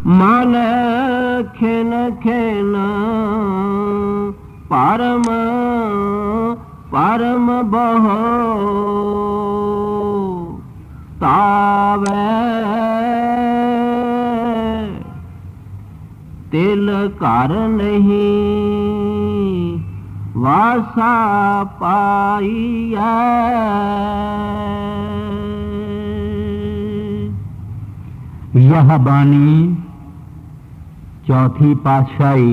मन खेन खेन परम परम बहो तावे तिल कर नहीं वासा पाइया। यह बानी चौथी पातशाही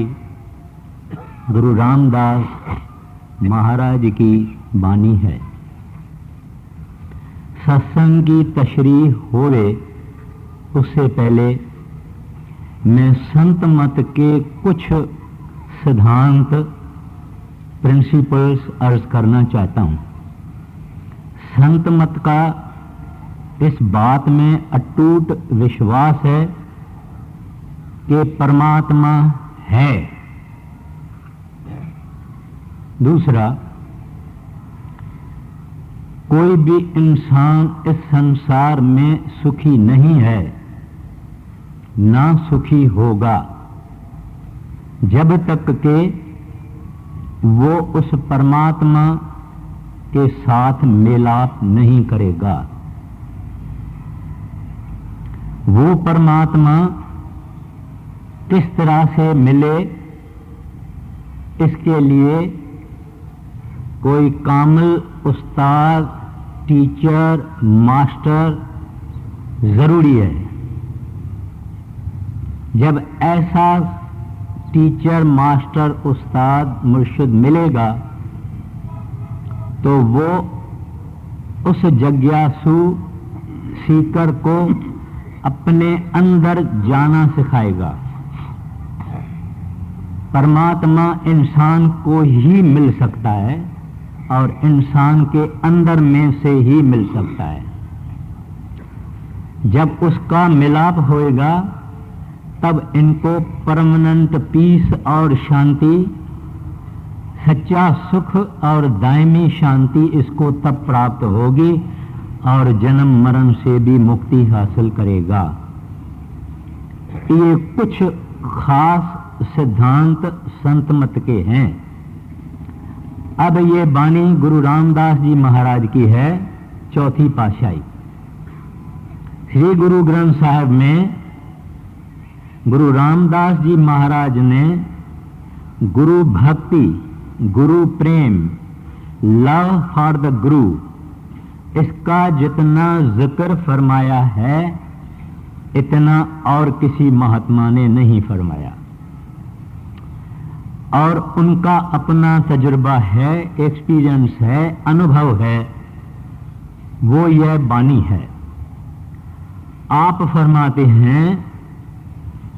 गुरु रामदास महाराज की बानी है। सत्संग की तशरीह होवे उससे पहले मैं संत मत के कुछ सिद्धांत प्रिंसिपल्स अर्ज करना चाहता हूं। संत मत का इस बात में अटूट विश्वास है कि परमात्मा है। दूसरा, कोई भी इंसान इस संसार में सुखी नहीं है, ना सुखी होगा जब तक के वो उस परमात्मा के साथ मेलाप नहीं करेगा। वो परमात्मा किस तरह से मिले, इसके लिए कोई कामिल उस्ताद, टीचर, मास्टर जरूरी है। जब ऐसा टीचर, मास्टर, उस्ताद, मुर्शिद मिलेगा तो वो उस जिज्ञासु सीकर को अपने अंदर जाना सिखाएगा। परमात्मा इंसान को ही मिल सकता है और इंसान के अंदर में से ही मिल सकता है। जब उसका मिलाप होएगा तब इनको परमानेंट पीस और शांति, सच्चा सुख और दायमी शांति इसको तब प्राप्त होगी और जन्म मरण से भी मुक्ति हासिल करेगा। ये कुछ खास सिद्धांत संत मत के हैं। अब ये बानी गुरु रामदास जी महाराज की है, चौथी पातशाही। श्री गुरु ग्रंथ साहिब में गुरु रामदास जी महाराज ने गुरु भक्ति, गुरु प्रेम, लव फॉर द गुरु, इसका जितना जिक्र फरमाया है इतना और किसी महात्मा ने नहीं फरमाया। और उनका अपना तजुर्बा है, एक्सपीरियंस है, अनुभव है, वो यह बानी है। आप फरमाते हैं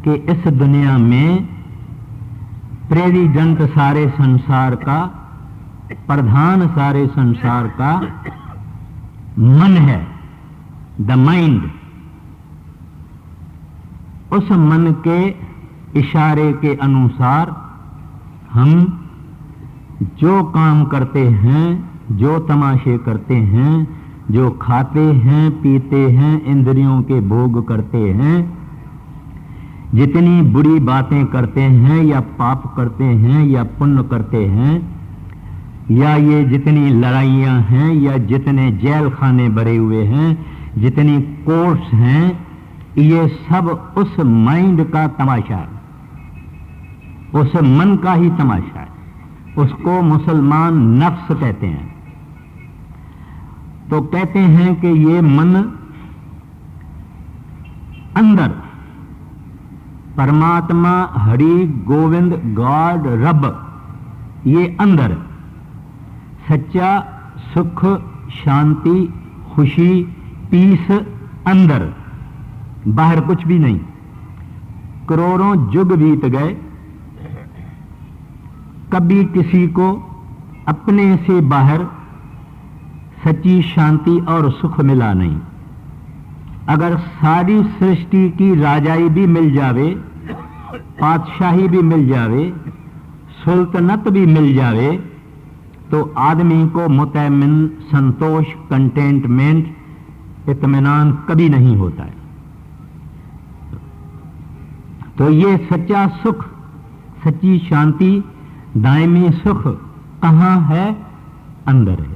कि इस दुनिया में प्रेसिडेंट सारे संसार का, प्रधान सारे संसार का मन है, द माइंड। उस मन के इशारे के अनुसार हम जो काम करते हैं, जो तमाशे करते हैं, जो खाते हैं, पीते हैं, इंद्रियों के भोग करते हैं, जितनी बुरी बातें करते हैं या पाप करते हैं या पुण्य करते हैं, या ये जितनी लड़ाइयां हैं या जितने जेल खाने भरे हुए हैं, जितनी कोर्ट्स हैं, ये सब उस माइंड का तमाशा है, उस मन का ही तमाशा है। उसको मुसलमान नफ्स कहते हैं। तो कहते हैं कि ये मन अंदर परमात्मा, हरि, गोविंद, गॉड, रब, ये अंदर सच्चा सुख, शांति, खुशी, पीस अंदर, बाहर कुछ भी नहीं। करोड़ों युग बीत गए, कभी किसी को अपने से बाहर सच्ची शांति और सुख मिला नहीं। अगर सारी सृष्टि की राजाई भी मिल जावे, पातशाही भी मिल जावे, सुल्तनत भी मिल जावे, तो आदमी को मुतमिन, संतोष, कंटेंटमेंट, इत्मीनान कभी नहीं होता है। तो ये सच्चा सुख, सच्ची शांति, दायमी सुख कहां है? अंदर है।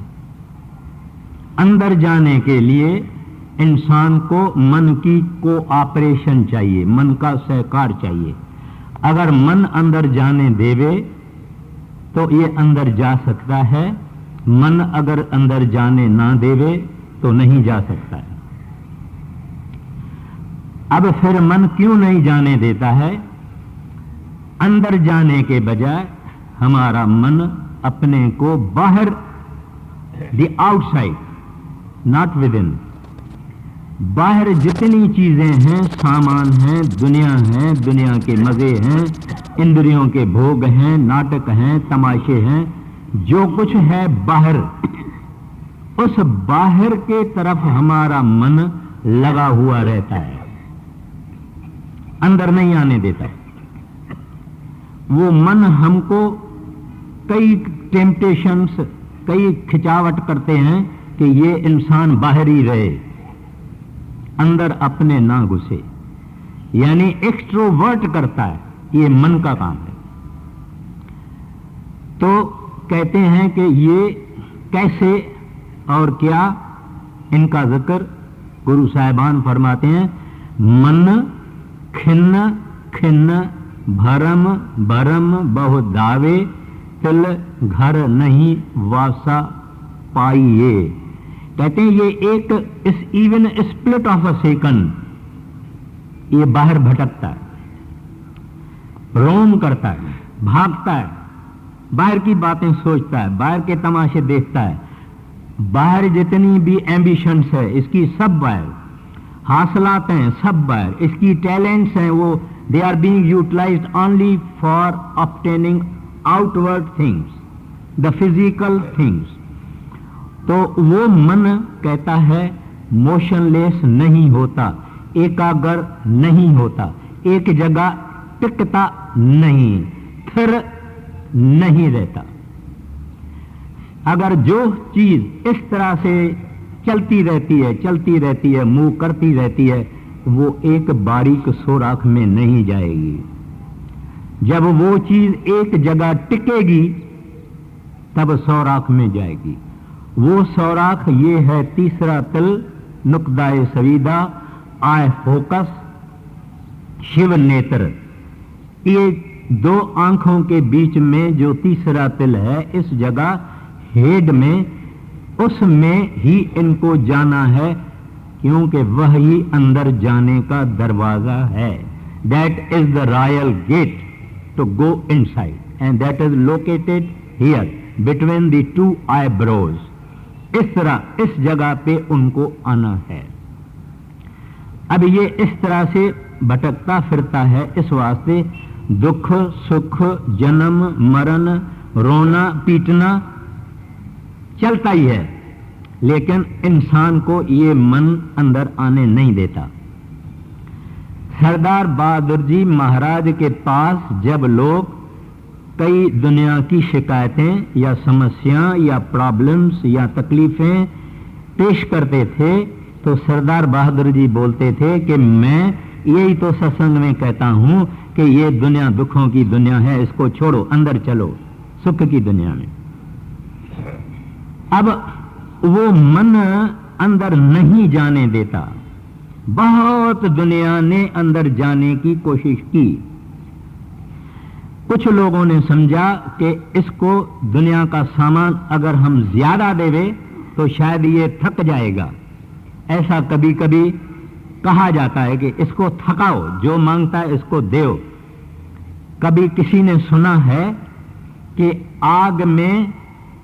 अंदर जाने के लिए इंसान को मन की कोऑपरेशन चाहिए, मन का सहकार चाहिए। अगर मन अंदर जाने देवे तो ये अंदर जा सकता है, मन अगर अंदर जाने ना देवे तो नहीं जा सकता है। अब फिर मन क्यों नहीं जाने देता है? अंदर जाने के बजाय हमारा मन अपने को बाहर, the outside, not with in, बाहर जितनी चीजें हैं, सामान हैं, दुनिया के मजे हैं, इंद्रियों के भोग हैं, नाटक हैं, तमाशे हैं, जो कुछ है बाहर, उस बाहर के तरफ हमारा मन लगा हुआ रहता है, अंदर नहीं आने देता। वो मन हमको कई टेम्पटेशंस, कई खिंचावट करते हैं कि ये इंसान बाहर ही रहे, अंदर अपने ना घुसे, यानी एक्सट्रोवर्ट करता है, ये मन का काम है। तो कहते हैं कि ये कैसे और क्या, इनका जिक्र गुरु साहिबान फरमाते हैं, मन खिन्न खिन्न भरम भरम बहु दावे, तिल घर नहीं वासा पाइए। कहते हैं ये एक इस even split of a second, ये बाहर भटकता है, रोम करता है, भागता है, बाहर की बातें सोचता है, बाहर के तमाशे देखता है, बाहर जितनी भी एम्बिशंस है इसकी सब बाहर, हासिलात हैं सब बाहर, इसकी टैलेंट्स हैं वो they are being utilised only for obtaining outward things, the physical things. तो वो मन कहता है मोशनलेस नहीं होता, एकाग्र नहीं होता, एक जगह टिकता नहीं, फिर नहीं रहता। अगर जो चीज इस तरह से चलती रहती है, मूव करती रहती है, वो एक बारीक सोराख में नहीं जाएगी। जब वो चीज एक जगह टिकेगी तब सौराख में जाएगी। वो सौराख ये है तीसरा तिल, नुकदाए सविदा, आय फोकस, शिव नेत्र। ये दो आंखों के बीच में जो तीसरा तिल है, इस जगह हेड में, उसमें ही इनको जाना है, क्योंकि वह ही अंदर जाने का दरवाजा है। That is the royal gate to go inside, and that is located here between the two eyebrows. इस तरह इस जगह पे उनको आना है। अब ये इस तरह से भटकता फिरता है, इस वास्ते दुख सुख, जन्म मरण, रोना पीटना चलता ही है, लेकिन इंसान को ये मन अंदर आने नहीं देता। सरदार बहादुर जी महाराज के पास जब लोग कई दुनिया की शिकायतें या समस्याएं या प्रॉब्लम्स या तकलीफें पेश करते थे, तो सरदार बहादुर जी बोलते थे कि मैं यही तो सत्संग में कहता हूं कि ये दुनिया दुखों की दुनिया है, इसको छोड़ो, अंदर चलो सुख की दुनिया में। अब वो मन अंदर नहीं जाने देता। बहुत दुनिया ने अंदर जाने की कोशिश की। कुछ लोगों ने समझा कि इसको दुनिया का सामान अगर हम ज्यादा देवे तो शायद ये थक जाएगा। ऐसा कभी कभी कहा जाता है कि इसको थकाओ, जो मांगता है इसको देओ। कभी किसी ने सुना है कि आग में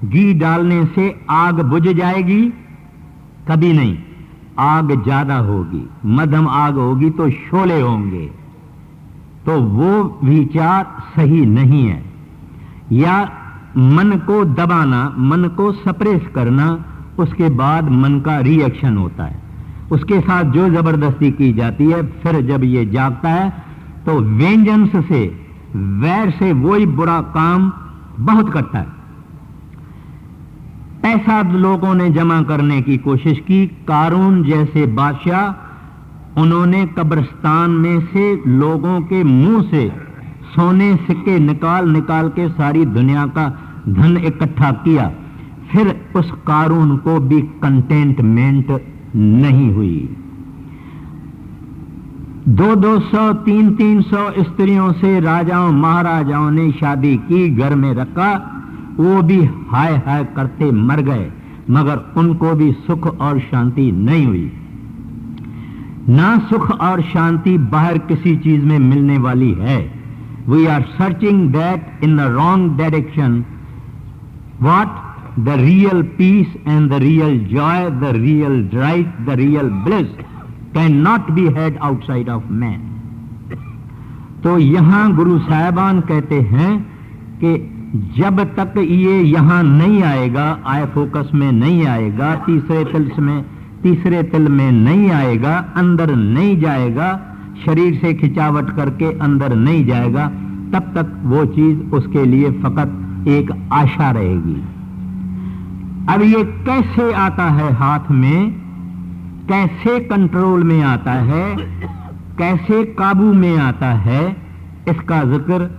घी डालने से आग बुझ जाएगी? कभी नहीं, आग ज्यादा होगी, मध्यम आग होगी तो शोले होंगे। तो वो विचार सही नहीं है। या मन को दबाना, मन को सप्रेस करना, उसके बाद मन का रिएक्शन होता है, उसके साथ जो जबरदस्ती की जाती है, फिर जब ये जागता है तो वेंजेंस से, वैर से वही बुरा काम बहुत करता है। पैसा लोगों ने जमा करने की कोशिश की। कारून जैसे बादशाह उन्होंने कब्रिस्तान में से लोगों के मुंह से सोने सिक्के निकाल निकाल के सारी दुनिया का धन इकट्ठा किया, फिर उस कारून को भी कंटेंटमेंट नहीं हुई। 200-200, 300-300 स्त्रियों से राजाओं महाराजाओं ने शादी की, घर में रखा, वो भी हाय हाय करते मर गए, मगर उनको भी सुख और शांति नहीं हुई। ना सुख और शांति बाहर किसी चीज में मिलने वाली है। We are searching that in the wrong direction. What? The real peace and the real joy, the real delight, the real bliss can not be had outside of man. तो यहां गुरु साहिबान कहते हैं कि जब तक ये यहां नहीं आएगा, आय फोकस में नहीं आएगा, तीसरे तिल में नहीं आएगा, अंदर नहीं जाएगा, शरीर से खिंचावट करके अंदर नहीं जाएगा, तब तक वो चीज उसके लिए फकत एक आशा रहेगी। अब ये कैसे आता है हाथ में, कैसे कंट्रोल में आता है, कैसे काबू में आता है, इसका जिक्र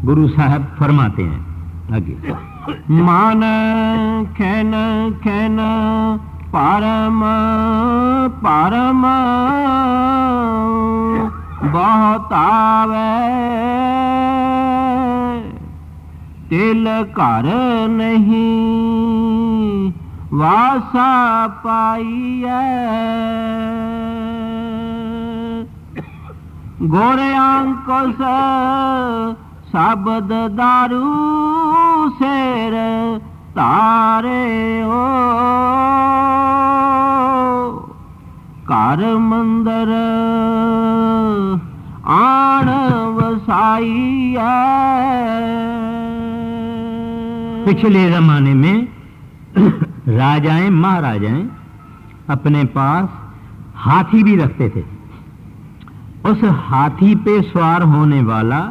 गुरु साहब फरमाते हैं आगे। मान खैन खैन परम परम बहुत आवे, तिल कर नहीं वासा पाइए, गोरे अंकुश शब्द दारू शेर तारे हो, कार मंदर आण वसाइए। पिछले जमाने में राजाएं महाराजाएं अपने पास हाथी भी रखते थे। उस हाथी पे सवार होने वाला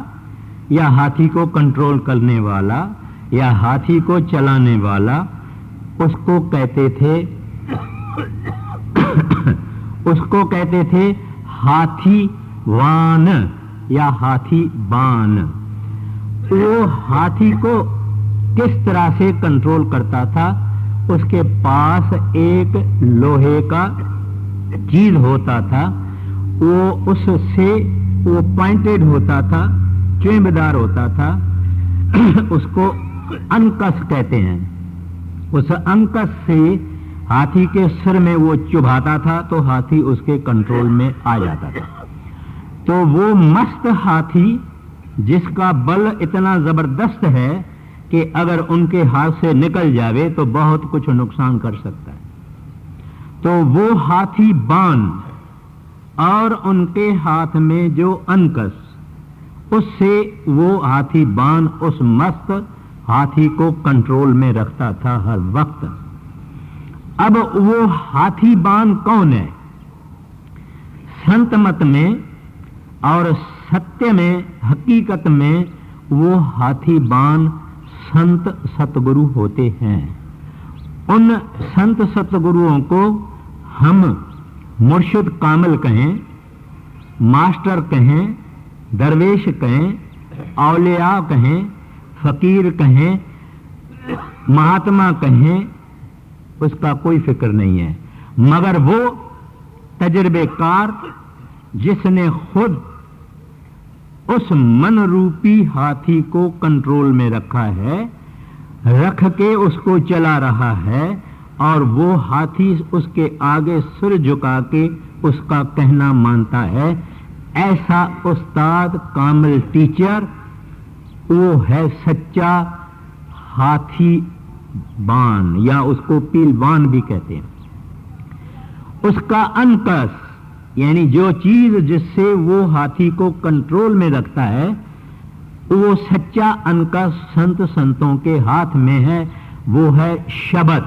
या हाथी को कंट्रोल करने वाला या हाथी को चलाने वाला, उसको कहते थे हाथी वान या हाथी बान। वो हाथी को किस तरह से कंट्रोल करता था? उसके पास एक लोहे का चीज होता था, वो उससे वो पॉइंटेड होता था, चुंबदार होता था, उसको अंकस कहते हैं। उस अंकस से हाथी के सिर में वो चुभाता था तो हाथी उसके कंट्रोल में आ जाता था। तो वो मस्त हाथी जिसका बल इतना जबरदस्त है कि अगर उनके हाथ से निकल जावे तो बहुत कुछ नुकसान कर सकता है, तो वो हाथी बान और उनके हाथ में जो अंकस, उससे वो हाथी बान उस मस्त हाथी को कंट्रोल में रखता था हर वक्त। अब वो हाथी बान कौन है? संत मत में और सत्य में, हकीकत में वो हाथी बान संत सतगुरु होते हैं। उन संत सतगुरुओं को हम मुर्शिद कामिल कहें, मास्टर कहें, दरवेश कहें, औलिया कहें, फकीर कहें, महात्मा कहें, उसका कोई फिक्र नहीं है, मगर वो तजर्बेकार जिसने खुद उस मन रूपी हाथी को कंट्रोल में रखा है, रख के उसको चला रहा है, और वो हाथी उसके आगे सिर झुका के उसका कहना मानता है, ऐसा उस्ताद कामिल टीचर वो है सच्चा हाथी बान, या उसको पीलवान भी कहते हैं। उसका अंकस यानी जो चीज जिससे वो हाथी को कंट्रोल में रखता है, वो सच्चा अंकस संत संतों के हाथ में है। वो है शब्द,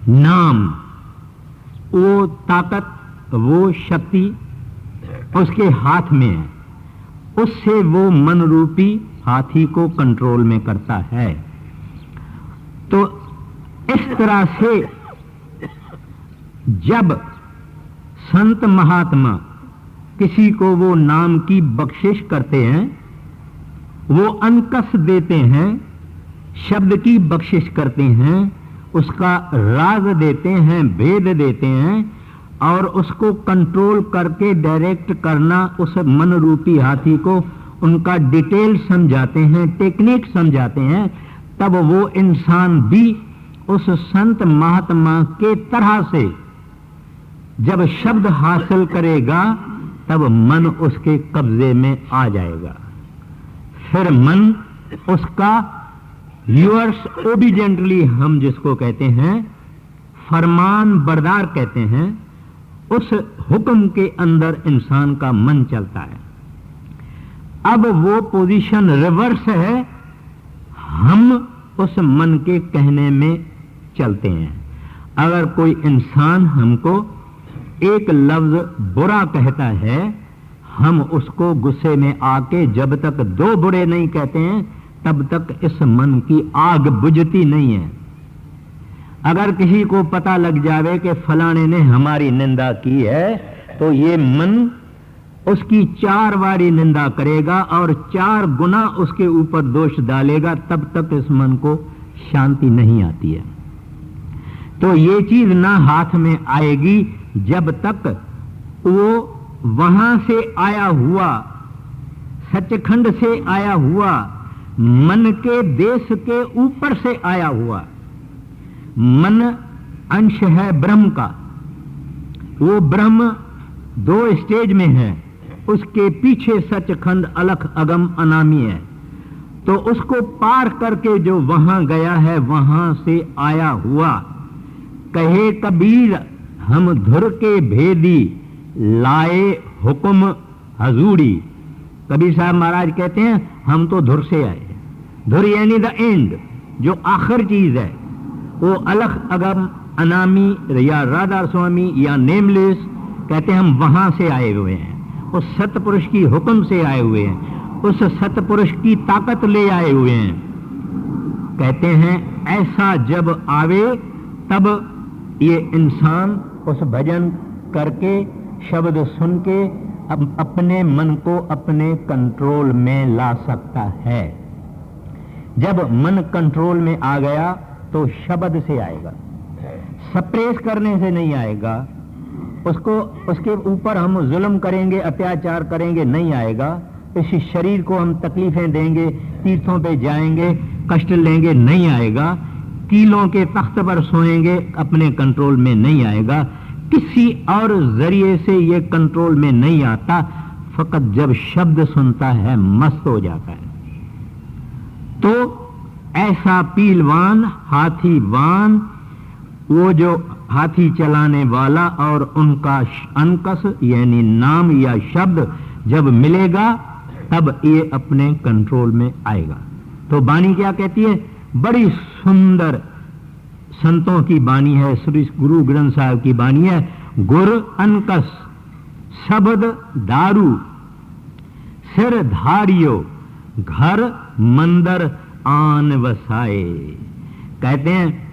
नाम, वो ताकत, वो शक्ति उसके हाथ में है, उससे वो मन रूपी हाथी को कंट्रोल में करता है। तो इस तरह से जब संत महात्मा किसी को वो नाम की बख्शिश करते हैं, वो अनकस देते हैं, शब्द की बख्शिश करते हैं, उसका राज देते हैं, भेद देते हैं, और उसको कंट्रोल करके डायरेक्ट करना उस मन रूपी हाथी को उनका डिटेल समझाते हैं, टेक्निक समझाते हैं, तब वो इंसान भी उस संत महात्मा के तरह से जब शब्द हासिल करेगा तब मन उसके कब्जे में आ जाएगा। फिर मन उसका यूअर्स ओबिडेंटली, हम जिसको कहते हैं फरमान बरदार कहते हैं, उस हुक्म के अंदर इंसान का मन चलता है। अब वो पोजीशन रिवर्स है, हम उस मन के कहने में चलते हैं। अगर कोई इंसान हमको एक लफ्ज बुरा कहता है, हम उसको गुस्से में आके जब तक दो बुरे नहीं कहते हैं तब तक इस मन की आग बुझती नहीं है। अगर किसी को पता लग जावे कि फलाने ने हमारी निंदा की है, तो ये मन उसकी 4 बारी निंदा करेगा और 4 गुना उसके ऊपर दोष डालेगा, तब तक इस मन को शांति नहीं आती है। तो ये चीज ना हाथ में आएगी जब तक वो वहां से आया हुआ, सचखंड से आया हुआ, मन के देश के ऊपर से आया हुआ, मन अंश है ब्रह्म का, वो ब्रह्म 2 स्टेज में है, उसके पीछे सचखंड अलख अगम अनामी है। तो उसको पार करके जो वहां गया है, वहां से आया हुआ, कहे कबीर हम धुर के भेदी लाए हुक्म हजूरी। कबीर साहब महाराज कहते हैं हम तो धुर से आए। धुर यानी द एंड, जो आखिर चीज है, वो अलख अगम अनामी या राधा स्वामी या नेमलेस कहते हैं हम वहां से आए हुए हैं, उस सतपुरुष की हुक्म से आए हुए हैं, उस सतपुरुष की ताकत ले आए हुए हैं। कहते हैं ऐसा जब आवे तब ये इंसान उस भजन करके, शब्द सुन के अपने मन को अपने कंट्रोल में ला सकता है। जब मन कंट्रोल में आ गया तो शब्द से आएगा, सप्रेस करने से नहीं आएगा। उसको उसके ऊपर हम जुल्म करेंगे, अत्याचार करेंगे, नहीं आएगा। इस शरीर को हम तकलीफें देंगे, तीर्थों पे जाएंगे, कष्ट लेंगे, नहीं आएगा। कीलों के तख्त पर सोएंगे, अपने कंट्रोल में नहीं आएगा। किसी और जरिए से ये कंट्रोल में नहीं आता, फकत जब शब्द सुनता है मस्त हो जाता है। तो ऐसा पीलवान, हाथीवान, वो जो हाथी चलाने वाला और उनका अनकस यानी नाम या शब्द जब मिलेगा तब ये अपने कंट्रोल में आएगा। तो बानी क्या कहती है? बड़ी सुंदर संतों की बानी है, श्री गुरु ग्रंथ साहब की बानी है। गुर अनकस शब्द दारू सिर धारियो घर मंदिर आन वसाए। कहते हैं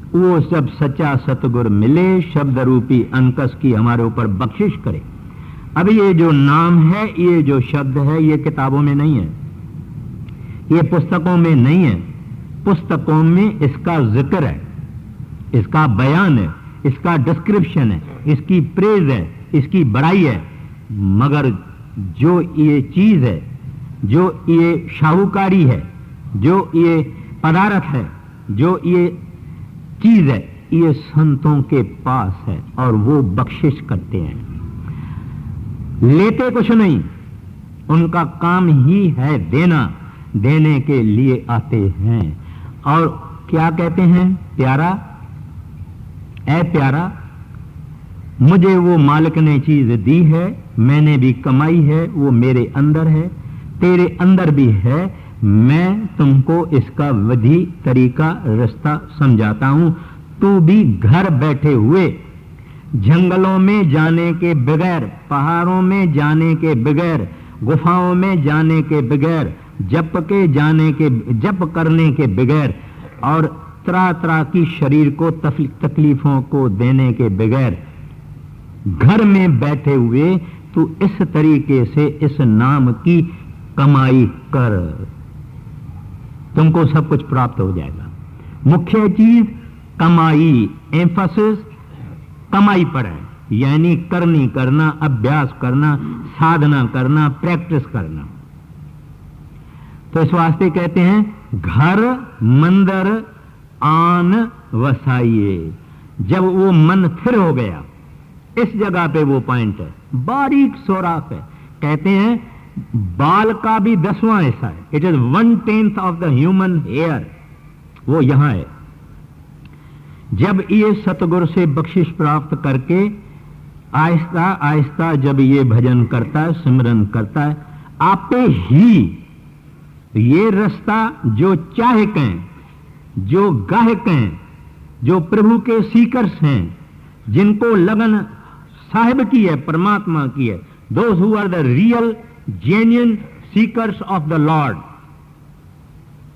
वो सब सच्चा सतगुर मिले, शब्द रूपी अनकस की हमारे ऊपर बख्शिश करे। अब ये जो नाम है, ये जो शब्द है, ये किताबों में नहीं है, ये पुस्तकों में नहीं है। पुस्तकों में इसका जिक्र है, इसका बयान है, इसका डिस्क्रिप्शन है, इसकी प्रेज है, इसकी बड़ाई है। मगर जो ये चीज है, जो ये शाहूकारी है, जो ये पदार्थ है, जो ये चीज है, ये संतों के पास है और वो बख्शिश करते हैं। लेते कुछ नहीं, उनका काम ही है देना, देने के लिए आते हैं। और क्या कहते हैं? प्यारा, ऐ प्यारा, मुझे वो मालिक ने चीज दी है, मैंने भी कमाई है, वो मेरे अंदर है, तेरे अंदर भी है। मैं तुमको इसका विधि, तरीका, रास्ता समझाता हूं। तू भी घर बैठे हुए, जंगलों में जाने के बगैर, पहाड़ों में जाने के बगैर, गुफाओं में जाने के बगैर, जप करने के बगैर और तरह तरह की शरीर को तकलीफों को देने के बगैर घर में बैठे हुए तू इस तरीके से इस नाम की कमाई कर, तुमको सब कुछ प्राप्त हो जाएगा। मुख्य चीज कमाई, एम्फसिस कमाई पर है, यानी करनी करना, अभ्यास करना, साधना करना, प्रैक्टिस करना। तो इस वास्ते कहते हैं घर मंदिर आन वसाइए। जब वो मन स्थिर हो गया, इस जगह पे वो पॉइंट है, बारीक सोराख है। कहते हैं बाल का भी 10वां हिस्सा है, it is 1/10 of the human hair, वो यहां है। जब ये सतगुरु से बख्शिश प्राप्त करके आहिस्ता आहिस्ता जब ये भजन करता है, सिमरन करता है, आपे ही ये रास्ता जो चाहक हैं, जो गाहक हैं, जो प्रभु के सीकर्स हैं, जिनको लगन साहिब की है, परमात्मा की है, those who are the real genuine seekers of the lord,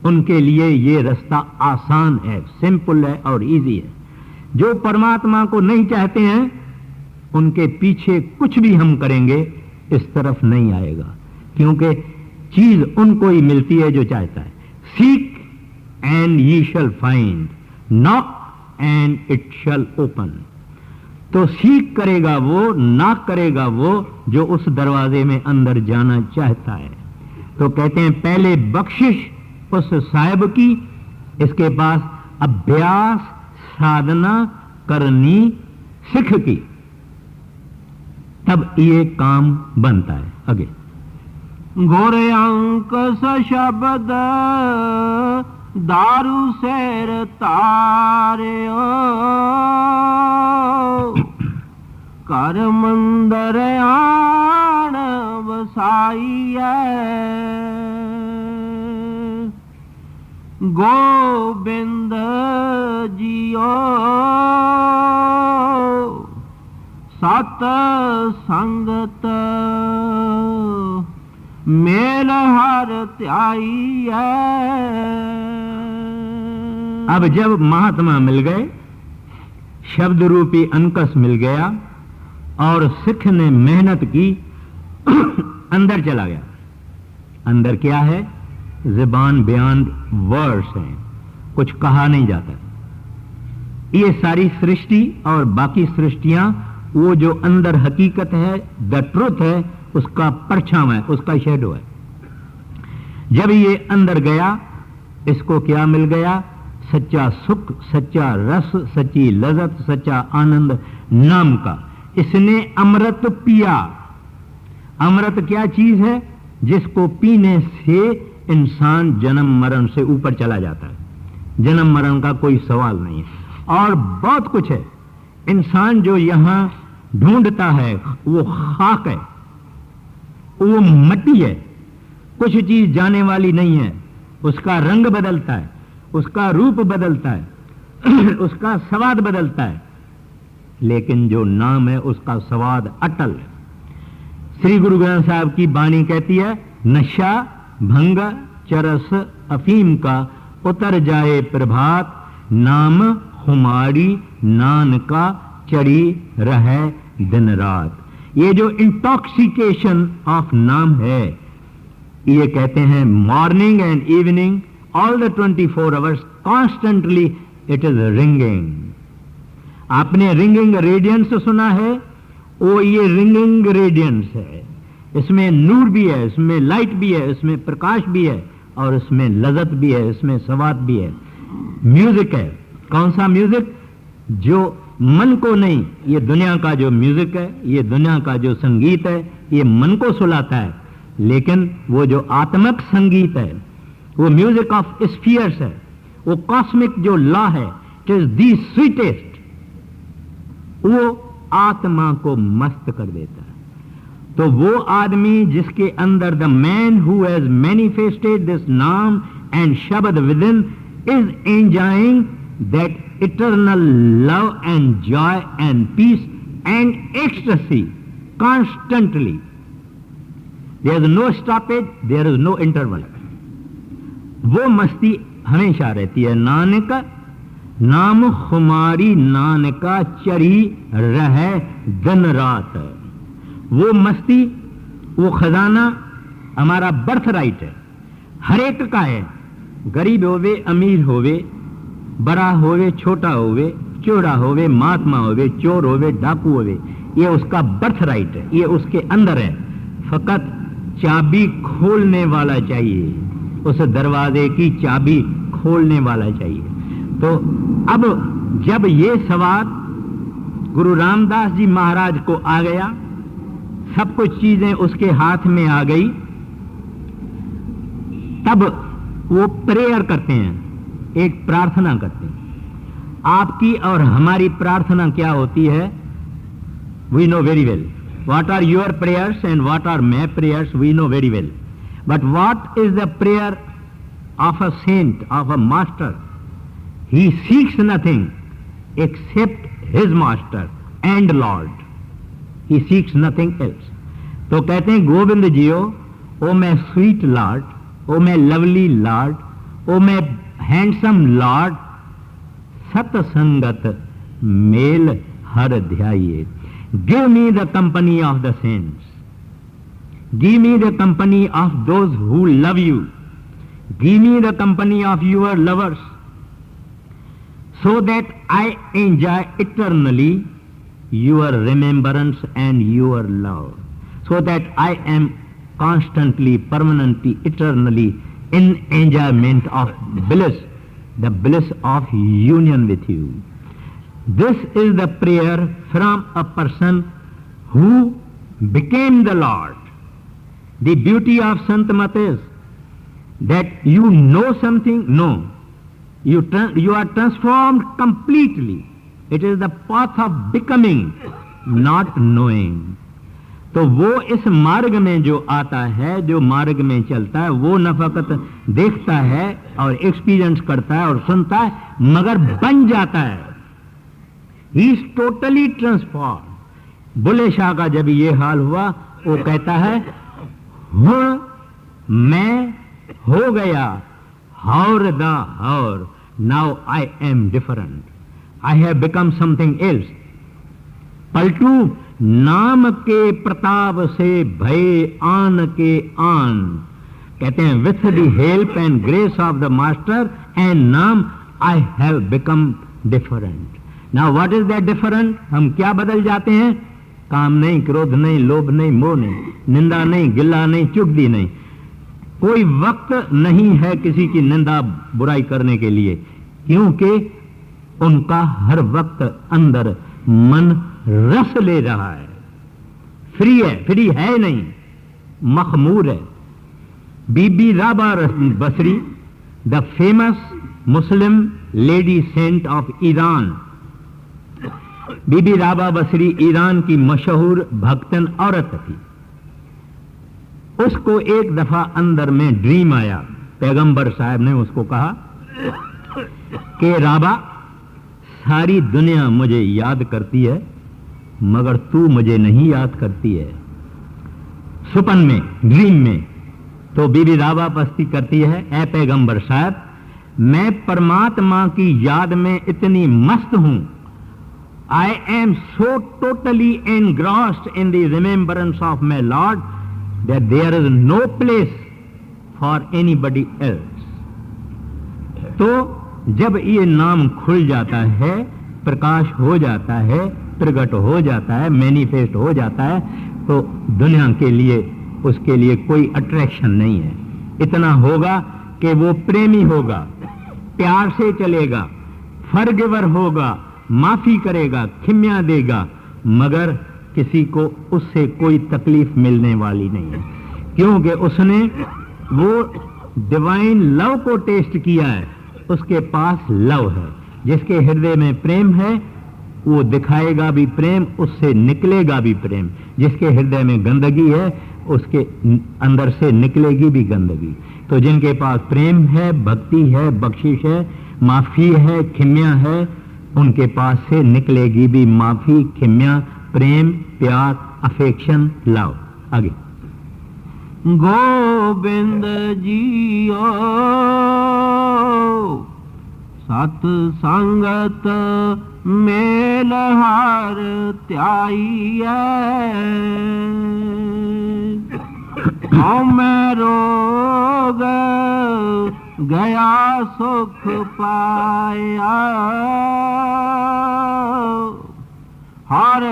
उनके लिए ये रास्ता आसान है, सिंपल है और इजी है। जो परमात्मा को नहीं चाहते हैं, उनके पीछे कुछ भी हम करेंगे इस तरफ नहीं आएगा, क्योंकि चीज उनको ही मिलती है जो चाहता है। Seek and ye shall find, knock and it shall open। तो सीख करेगा वो, नॉक करेगा वो जो उस दरवाजे में अंदर जाना चाहता है। तो कहते हैं पहले बख्शिश उस साहिब की, इसके पास अभ्यास साधना करनी सिख की, तब ये काम बनता है। आगे गोर अंक शब्द दारू शेर तारे कर मंदर आन वसाइए। गोविंद जियो सत संगत मेल हर त्याई है। अब जब महात्मा मिल गए, शब्द रूपी अंकस मिल गया और सिख ने मेहनत की, अंदर चला गया। अंदर क्या है? ज़बान बयान वर्ड्स हैं, कुछ कहा नहीं जाता। ये सारी सृष्टि और बाकी सृष्टियां वो जो अंदर हकीकत है, द ट्रुथ है, उसका परछावा है, उसका शैडो है। जब ये अंदर गया, इसको क्या मिल गया? सच्चा सुख, सच्चा रस, सच्ची लज़त, सच्चा आनंद नाम का। इसने अमृत पिया। अमृत क्या चीज है? जिसको पीने से इंसान जन्म मरण से ऊपर चला जाता है। जन्म मरण का कोई सवाल नहीं है। और बहुत कुछ है। इंसान जो यहां ढूंढता है वो खाक है, वो मट्टी है, कुछ चीज जाने वाली नहीं है। उसका रंग बदलता है, उसका रूप बदलता है, उसका स्वाद बदलता है, लेकिन जो नाम है उसका स्वाद अटल है। श्री गुरु ग्रंथ साहब की बाणी कहती है, नशा भंग चरस अफीम का उतर जाए प्रभात, नाम हमारी नान का चढ़ी रहे दिन रात। ये जो इंटॉक्सिकेशन ऑफ नाम है, ये कहते हैं morning and evening, all the 24 hours constantly it is ringing. आपने रिंगिंग रेडियंस सुना है? वो ये रिंगिंग रेडियंस है। इसमें नूर भी है, इसमें लाइट भी है, इसमें प्रकाश भी है, और इसमें लज़त भी है, इसमें स्वाद भी है। म्यूजिक है। कौन सा म्यूजिक? जो मन को नहीं, ये दुनिया का जो म्यूजिक है, ये दुनिया का जो संगीत है, ये मन को सुलाता है, लेकिन वो जो आत्मक संगीत है, वो म्यूजिक ऑफ स्फीयर्स है, वो कॉस्मिक जो लॉ है, इट इज दी स्वीटेस्ट, वो आत्मा को मस्त कर देता है। तो वो आदमी जिसके अंदर the man who has manifested this नाम एंड शब्द with in is enjoying that eternal love and joy and peace and ecstasy constantly. There is no stoppage, there is no interval. वो मस्ती हमेशा रहती है। नानक नाम खुमारी नानका चढ़ी रहे दिन रात। वो मस्ती, वो खजाना हमारा बर्थ राइट है, हर एक का है। गरीब होवे, अमीर होवे, बड़ा होवे, छोटा होवे, चोरा होवे, महात्मा होवे, चोर होवे, डाकू होवे, ये उसका बर्थ राइट है, ये उसके अंदर है। फकत चाबी खोलने वाला चाहिए, उस दरवाजे की चाबी खोलने वाला चाहिए। तो अब जब ये सवाल गुरु रामदास जी महाराज को आ गया, सब कुछ चीजें उसके हाथ में आ गई, तब वो प्रेयर करते हैं, एक प्रार्थना करते हैं। आपकी और हमारी प्रार्थना क्या होती है? We know very well what are your prayers and what are my prayers, we know very well. But what is the prayer of a saint, of a master? He seeks nothing except his master and Lord. He seeks nothing else. तो कहते हैं गोविंद जियो, ओ मैं sweet Lord, O मैं lovely lord, O my handsome lord, सतसंगत मेल हर ध्याये। Give me the company of the saints. Give me the company of those who love you. Give me the company of your lovers, so that I enjoy eternally your remembrance and your love. So that I am constantly, permanently, eternally in enjoyment of bliss, the bliss of union with you. This is the prayer from a person who became the Lord. The beauty of Sant Mat is that you know something, no. You are transformed completely. It is the path of becoming, not knowing. तो वो इस मार्ग में जो आता है, जो मार्ग में चलता है, वो न फकत देखता है और एक्सपीरियंस करता है और सुनता है, मगर बन जाता है। He is totally transformed. Bulleh Shah का जब ये हाल हुआ, वो कहता है हूं मैं हो गया हौर दा हौर, now I am different, I have become something else. Paltu नाम के प्रताप से भय आन के आन, कहते हैं with the help and grace of the master and नाम I have become different. Now what is that different? हम क्या बदल जाते हैं? काम नहीं, क्रोध नहीं, लोभ नहीं, मोह नहीं, निंदा नहीं, गिल्ला नहीं, चुगली नहीं। कोई वक्त नहीं है किसी की निंदा बुराई करने के लिए, क्योंकि उनका हर वक्त अंदर मन रस ले रहा है, फ्री है नहीं, मखमूर है। Bibi Rabia Basri, the famous Muslim lady saint of Iran, Bibi Rabia Basri Iran की मशहूर भक्तन औरत थी। उसको एक दफा अंदर में ड्रीम आया, पैगंबर साहब ने उसको कहा कि राबा, सारी दुनिया मुझे याद करती है मगर तू मुझे नहीं याद करती है। सुपन में, ड्रीम में। तो बीबी राबा पस्ती करती है, ऐ पैगंबर साहब, मैं परमात्मा की याद में इतनी मस्त हूं, I am so totally engrossed in the remembrance of my Lord that there is no place for anybody else. तो जब ये नाम खुल जाता है, प्रकाश हो जाता है, प्रकट हो जाता है, मैनिफेस्ट हो जाता है, तो दुनिया के लिए, उसके लिए कोई अट्रैक्शन नहीं है। इतना होगा कि वो प्रेमी होगा, प्यार से चलेगा, फॉरगिवर होगा, माफी करेगा, खिम्या देगा, मगर किसी को उससे कोई तकलीफ मिलने वाली नहीं है, क्योंकि उसने वो डिवाइन लव को टेस्ट किया है। उसके पास लव है, जिसके हृदय में प्रेम है वो दिखाएगा भी प्रेम, उससे निकलेगा भी प्रेम। जिसके हृदय में गंदगी है उसके अंदर से निकलेगी भी गंदगी। तो जिनके पास प्रेम है, भक्ति है, बख्शिश है, माफी है, खिम्या है, उनके पास से निकलेगी भी माफी, खिम्या, प्रेम, प्यार, अफेक्शन, लव। आगे गोविंद जियो सत संगत मेल हर त्याईए मैं रोग गया सुख पाया हर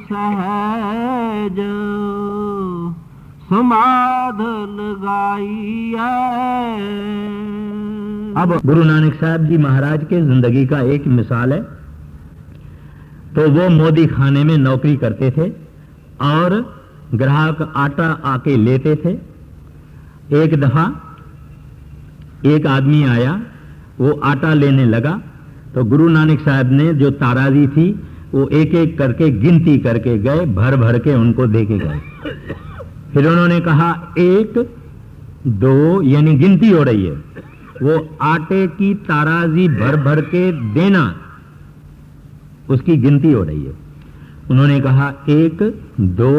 सहज समाध लगाई है। अब गुरु नानक साहब जी महाराज के जिंदगी का एक मिसाल है। तो वो मोदी खाने में नौकरी करते थे और ग्राहक आटा आके लेते थे। एक दफा एक आदमी आया, वो आटा लेने लगा तो गुरु नानक साहब ने जो ताराजी थी वो एक एक करके गिनती करके गए, भर भर के उनको दे के गए। फिर उन्होंने कहा 1 2 यानी गिनती हो रही है, वो आटे की ताराजी भर भर के देना, उसकी गिनती हो रही है। उन्होंने कहा 1 2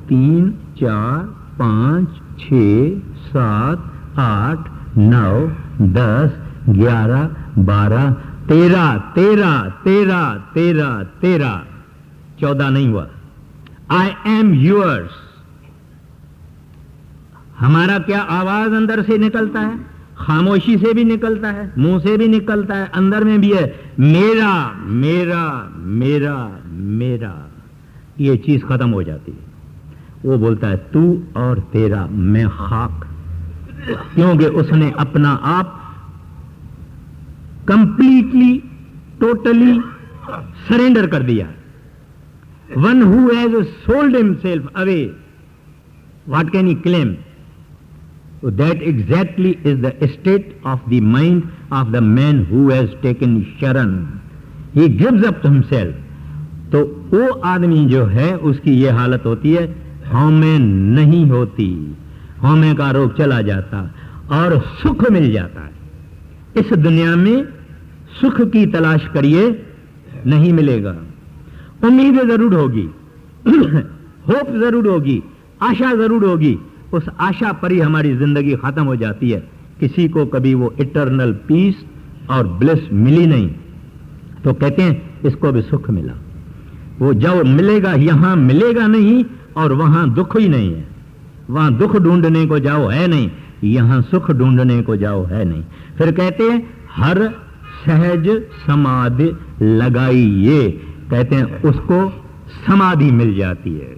3 4 5 6 7 8 9 10 11 12 13 13 13 13 13 14 नहीं हुआ। I am yours. हमारा क्या आवाज अंदर से निकलता है, खामोशी से भी निकलता है, मुंह से भी निकलता है, अंदर में भी है, मेरा मेरा मेरा मेरा। ये चीज खत्म हो जाती है। वो बोलता है तू और तेरा, मैं खाक, क्योंकि उसने अपना आप कंप्लीटली टोटली सरेंडर कर दिया। One who has sold himself away, what can he claim? That exactly is the state of the mind of the man who has taken sharan. He gives up himself. तो वो आदमी जो है उसकी ये हालत होती है, हमें नहीं होती, हमें का रोग चला जाता और सुख मिल जाता है। इस दुनिया में सुख की तलाश करिए, नहीं मिलेगा। उम्मीद जरूर होगी, होप जरूर होगी, आशा जरूर होगी, उस आशा पर ही हमारी जिंदगी खत्म हो जाती है। किसी को कभी वो इटर्नल पीस और ब्लिस मिली नहीं, तो कहते हैं इसको भी सुख मिला। वो जब मिलेगा, यहां मिलेगा नहीं और वहां दुख ही नहीं है। वहां दुख ढूंढने को जाओ है नहीं, यहां सुख ढूंढने को जाओ है नहीं। फिर कहते हैं हर सहज समाधि लगाइए, कहते हैं उसको समाधि मिल जाती है,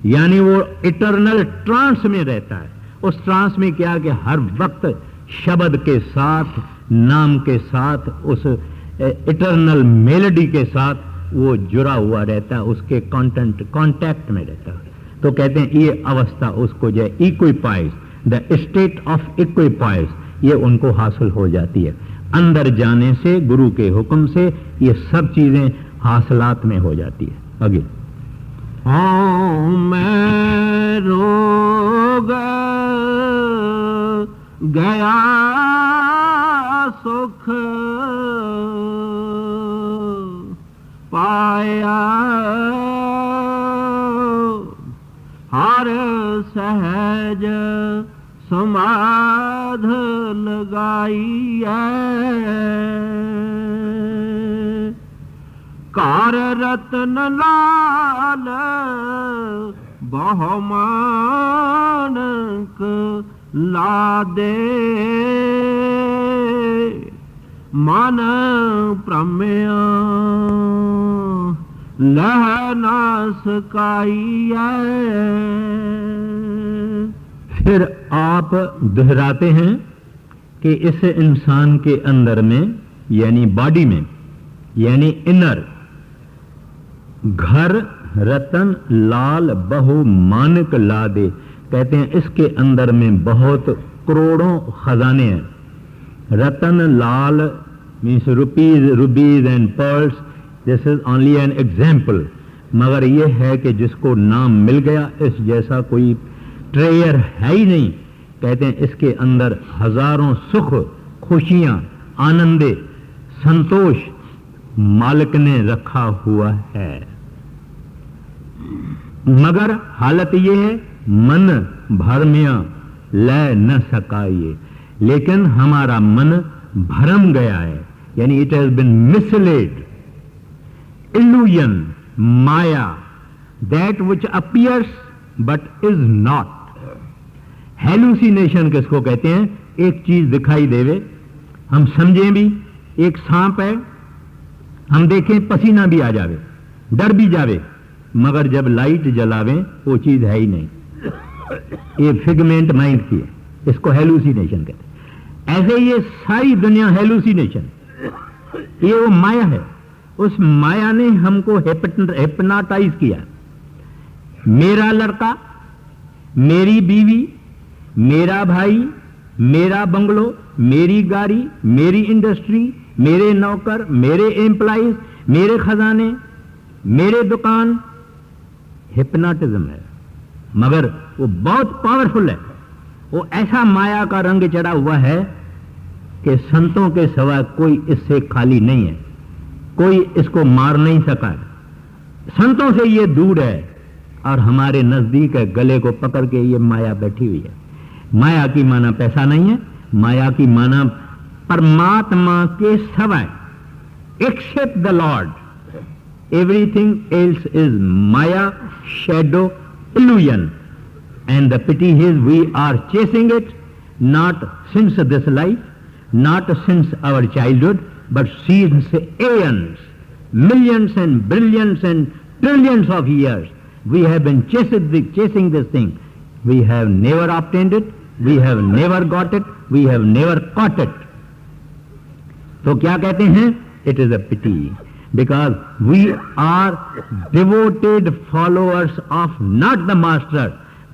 यानी वो इटर्नल ट्रांस में रहता है। उस ट्रांस में क्या कि हर वक्त शब्द के साथ, नाम के साथ, उस इटर्नल मेलोडी के साथ वो जुड़ा हुआ रहता है, उसके कांटेक्ट में रहता है। तो कहते हैं ये अवस्था उसको जो इक्विपाइज, द स्टेट ऑफ इक्विपाइज, ये उनको हासिल हो जाती है। अंदर जाने से, गुरु के हुक्म से ये सब चीजें हासिलात में हो जाती है। आगे मैं रोग गया सुख पाया हर सहज समाध लगाई कार रतन लाल बहुमानक लादे मन प्रमेय लह ना सकाई। फिर आप दोहराते हैं कि इस इंसान के अंदर में, यानी बॉडी में, यानी इनर, घर रतन लाल बहु मानक लादे, कहते हैं इसके अंदर में बहुत करोड़ों खजाने हैं। रतन लाल means rupees and pearls, this is only an example, मगर यह है कि जिसको नाम मिल गया, इस जैसा कोई ट्रेयर है ही नहीं। कहते हैं इसके अंदर हजारों सुख, खुशियां, आनंदे, संतोष मालिक ने रखा हुआ है। मगर हालत ये है, मन भरमिया ले न सकाइए, लेकिन हमारा मन भरम गया है, यानी it has been misled. Illusion, Maya, that which appears but is not. Hallucination किसको कहते हैं? एक चीज दिखाई देवे, हम समझें भी एक सांप है, हम देखें पसीना भी आ जावे, डर भी जावे, मगर जब लाइट जलावे वो चीज है ही नहीं. ये फिगमेंट माइंड की है, इसको हेलुसिनेशन कहते हैं. ऐसे ये सारी दुनिया हेलुसिनेशन, ये वो माया है. उस माया ने हमको हिप्नोटाइज किया. मेरा लड़का, मेरी बीवी, मेरा भाई, मेरा बंगलो, मेरी गाड़ी, मेरी इंडस्ट्री, मेरे नौकर, मेरे एम्प्लॉइज, मेरे खजाने, मेरे दुकान, हिप्नोटिज्म है. मगर वो बहुत पावरफुल है. वो ऐसा माया का रंग चढ़ा हुआ है कि संतों के सिवा कोई इससे खाली नहीं है, कोई इसको मार नहीं सका है. संतों से ये दूर है और हमारे नजदीक है, गले को पकड़ के ये माया बैठी हुई है. माया की माना पैसा नहीं है, माया की माना परमात्मा के सिवाय, except the lord, everything else is maya, shadow, illusion. And the pity is we are chasing it not since this life, not since our childhood, but since aeons, millions and billions and trillions of years. We have been chasing this thing. We have never obtained it, we have never got it, we have never caught it. तो क्या कहते हैं? It is a pity. Because we are devoted followers of not the master,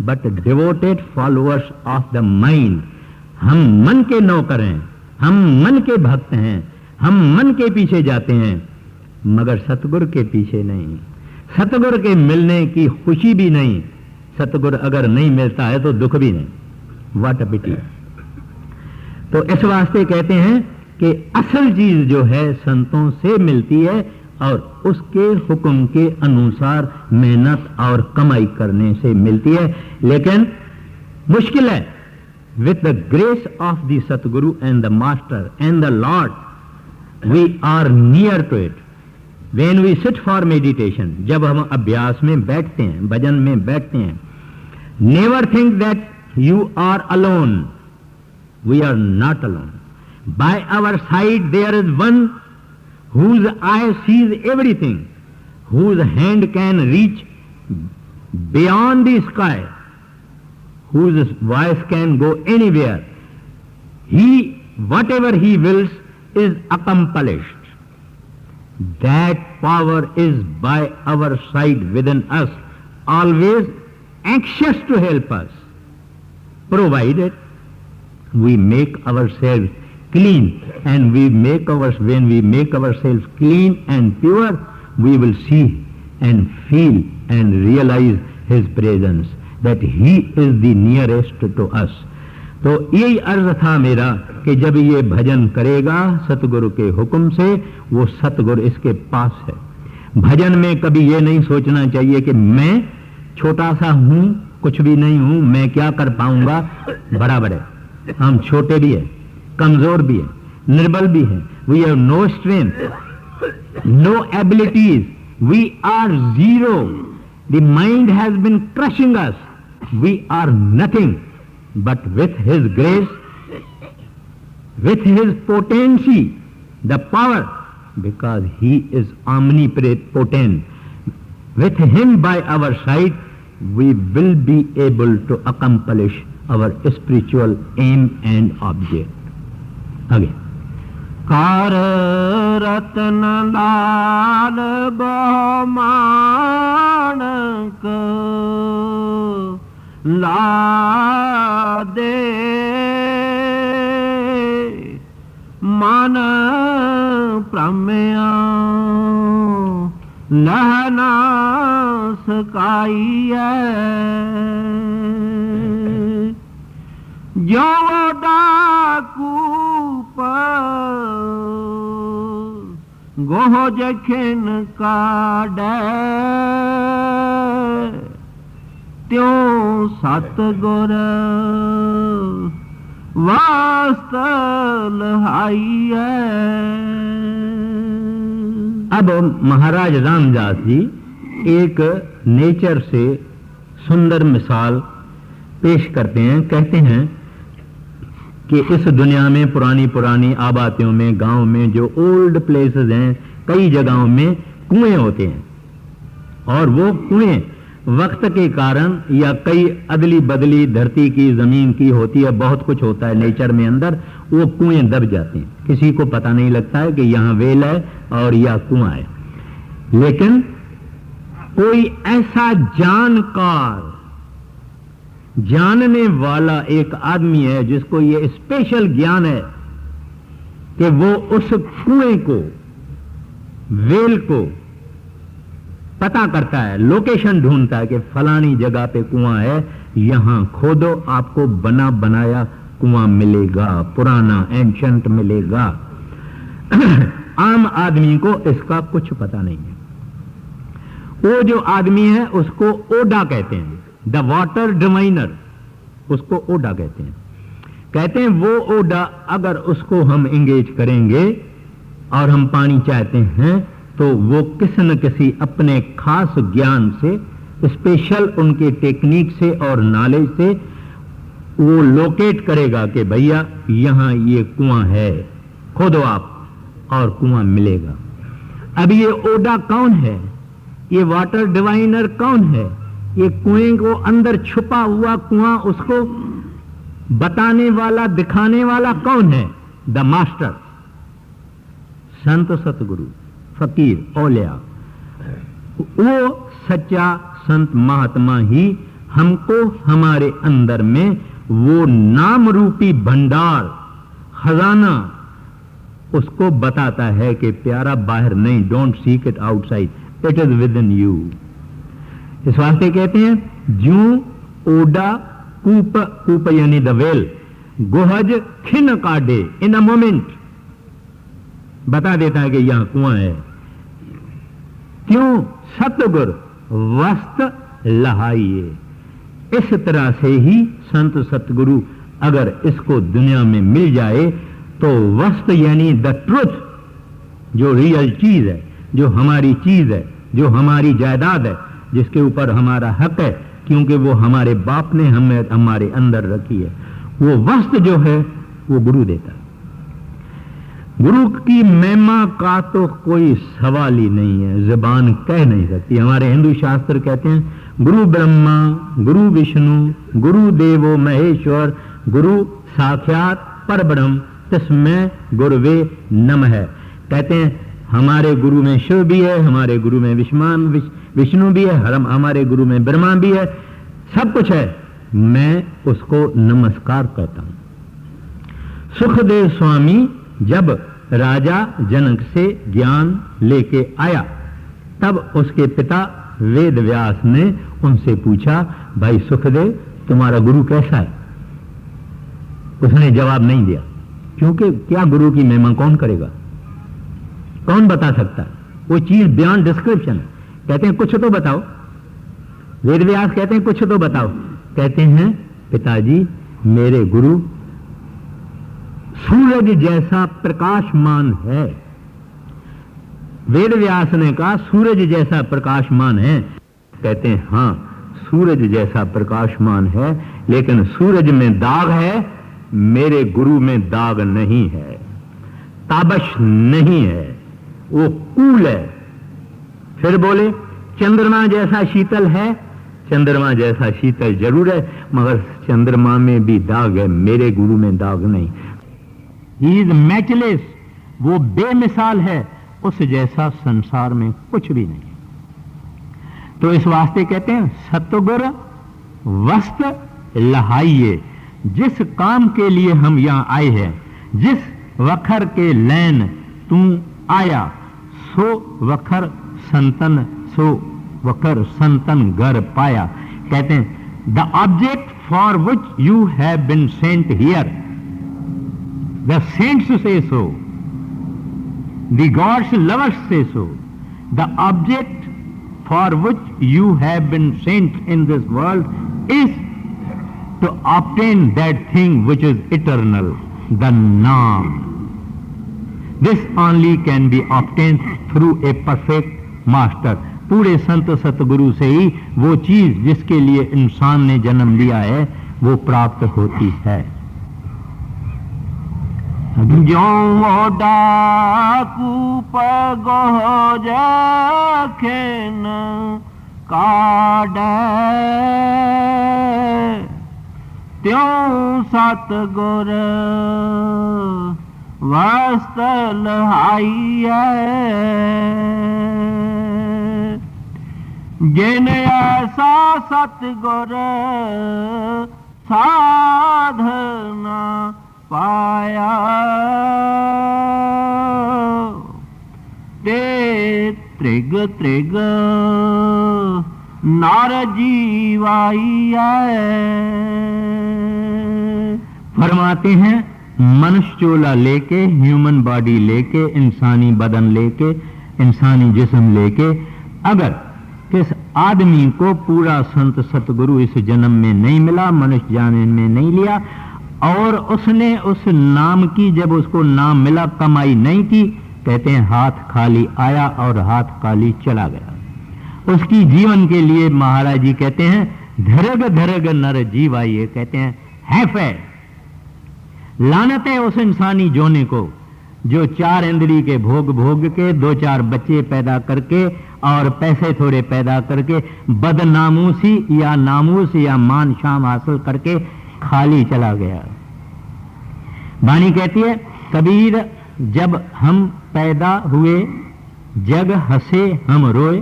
but devoted followers of the mind. हम मन के नौकर हैं, हम मन के भक्त हैं, हम मन के पीछे जाते हैं, मगर सतगुरु के पीछे नहीं. सतगुरु के मिलने की खुशी भी नहीं. सतगुरु अगर नहीं मिलता है तो दुख भी नहीं. What a pity. तो इस वास्ते कहते हैं कि असल चीज जो है संतों से मिलती है और उसके हुक्म के अनुसार मेहनत और कमाई करने से मिलती है. लेकिन मुश्किल है. With the grace of the Satguru and the master and the lord we are near to it. When we sit for meditation, जब हम अभ्यास में बैठते हैं, भजन में बैठते हैं, never think that you are alone. We are not alone. By our side there is one whose eye sees everything, whose hand can reach beyond the sky, whose voice can go anywhere. He, whatever he wills, is accomplished. That power is by our side within us, always anxious to help us, provided we make ourselves clean. And when we make ourselves clean and pure, we will see and feel and realize his presence, that he is the nearest to us. तो यही अर्ज था मेरा कि जब ये भजन करेगा सतगुरु के हुक्म से, वो सतगुरु इसके पास है. भजन में कभी ये नहीं सोचना चाहिए कि मैं छोटा सा हूं, कुछ भी नहीं हूं, मैं क्या कर पाऊंगा. बराबर है, हम छोटे भी है, कमजोर भी है, निर्बल भी है. We have no strength, no abilities, we are zero. The mind has been crushing us. We are nothing, but with his grace, with his potency, the power, because he is omnipotent, with him by our side, we will be able to accomplish our spiritual aim and object. आगे. Car रतन लाल बहुमानक ला दे मन प्रमेय लहना सकाइए जो डाकू गोह जखिन काडै त्यों सतगुर वास्त लहाई है। अब महाराज रामदास जी एक नेचर से सुंदर मिसाल पेश करते हैं। कहते हैं कि इस दुनिया में पुरानी पुरानी आबादियों में, गांव में जो ओल्ड प्लेसेस हैं, कई जगहों में कुएं होते हैं, और वो कुएं वक्त के कारण या कई अदली बदली धरती की, जमीन की होती है, बहुत कुछ होता है नेचर में अंदर, वो कुएं दब जाती हैं। किसी को पता नहीं लगता है कि यहां वेल है और यह कुआं है। लेकिन कोई ऐसा जानकार, जानने वाला एक आदमी है जिसको ये स्पेशल ज्ञान है कि वो उस कुएं को, वेल को पता करता है, लोकेशन ढूंढता है कि फलानी जगह पे कुआं है, यहां खोदो, आपको बना बनाया कुआं मिलेगा, पुराना एंशंट मिलेगा। आम आदमी को इसका कुछ पता नहीं है। वो जो आदमी है उसको ओडा कहते हैं, द वाटर डिवाइनर, उसको ओडा कहते हैं। कहते हैं वो ओडा अगर उसको हम एंगेज करेंगे और हम पानी चाहते हैं तो वो किसी न किसी अपने खास ज्ञान से, स्पेशल उनके टेक्निक से और नॉलेज से वो लोकेट करेगा कि भैया यहां ये कुआं है, खोदो आप, और कुआं मिलेगा। अब ये ओडा कौन है? ये वाटर डिवाइनर कौन है? ये कुएं को अंदर छुपा हुआ कुआं उसको बताने वाला, दिखाने वाला कौन है? द मास्टर, संत सतगुरु, फकीर, औलिया। वो सच्चा संत महात्मा ही हमको हमारे अंदर में वो नाम रूपी भंडार, खजाना उसको बताता है कि प्यारा बाहर नहीं, don't seek it outside, it is with in you. इस वास्ते कहते हैं जू ओडा कूप, कूप यानी द वेल, गोहज खिन काटे, इन अ मोमेंट बता देता है कि यहां कुआं है। क्यों? सतगुर वस्त लहाइए। इस तरह से ही संत सतगुरु अगर इसको दुनिया में मिल जाए तो वस्त यानी द ट्रुथ, जो रियल चीज है, जो हमारी चीज है, जो हमारी जायदाद है, जिसके ऊपर हमारा हक है, क्योंकि वो हमारे बाप ने हमें हमारे अंदर रखी है, वो वस्त जो है वो गुरु देता है। गुरु की महिमा का तो कोई सवाल ही नहीं है, जुबान कह नहीं सकती। हमारे हिंदू शास्त्र कहते हैं गुरु ब्रह्मा, गुरु विष्णु, गुरु देवो महेश्वर, गुरु साक्षात परब्रह्म, तस्मै गुरुवे नमः। कहते हैं हमारे गुरु में शिव भी है, हमारे गुरु में विष्णु भी है, हमारे गुरु में ब्रह्मा भी है, सब कुछ है, मैं उसको नमस्कार करता हूं। सुखदेव स्वामी जब राजा जनक से ज्ञान लेके आया तब उसके पिता वेद व्यास ने उनसे पूछा, भाई सुखदेव तुम्हारा गुरु कैसा है? उसने जवाब नहीं दिया, क्योंकि क्या गुरु की महिमा कौन करेगा, कौन बता सकता है? वो चीज बियॉन्ड डिस्क्रिप्शन है। कहते हैं कुछ तो बताओ। वेद व्यास कहते हैं कुछ तो बताओ। कहते हैं पिताजी मेरे गुरु सूरज जैसा प्रकाशमान है। वेद व्यास ने कहा सूरज जैसा प्रकाशमान है। कहते हैं हां सूरज जैसा प्रकाशमान है, लेकिन सूरज में दाग है, मेरे गुरु में दाग नहीं है, ताबश नहीं है, वो कूल है। फिर बोले चंद्रमा जैसा शीतल है। चंद्रमा जैसा शीतल जरूर है, मगर चंद्रमा में भी दाग है, मेरे गुरु में दाग नहीं। ही इज मैचलेस, वो बेमिसाल है, उस जैसा संसार में कुछ भी नहीं। तो इस वास्ते कहते हैं सतगुर वस्त लहाइए। जिस काम के लिए हम यहां आए हैं, जिस वखर के लैन तू आया, सो वखर संतन, सो वखर संतन घर पाया। कहते हैं the object for which you have been sent here, the saints say so, the God's lovers say so, the object for which you have been sent in this world is to obtain that thing which is eternal, the Naam. This only can be obtained through a perfect master. पूरे संत सतगुरु से ही वो चीज जिसके लिए इंसान ने जन्म लिया है वो प्राप्त होती है। जो डाकू पगो जखेन काडे त्यों सतगुर वस्तल हाइए जिन ऐसा सतगुर साधना पाया ते त्रिग त्रिग नर जीवाइया। फरमाते हैं मनुष्य चोला लेके, ह्यूमन बॉडी लेके, इंसानी बदन लेके, इंसानी जिस्म लेके, अगर किस आदमी को पूरा संत सतगुरु इस जन्म में नहीं मिला, मनुष्य जन्म में नहीं लिया, और उसने उस नाम की, जब उसको नाम मिला, कमाई नहीं की, कहते हैं हाथ खाली आया और हाथ खाली चला गया। उसकी जीवन के लिए महाराज जी कहते हैं धरग धरग नर जीवाइए, कहते हैं है लानत है उस इंसानी जोने को जो 4 इंद्री के भोग भोग के 2-4 बच्चे पैदा करके और पैसे थोड़े पैदा करके बदनामूसी या नामूस या मान शाम हासिल करके खाली चला गया। वाणी कहती है कबीर जब हम पैदा हुए जग हंसे हम रोए,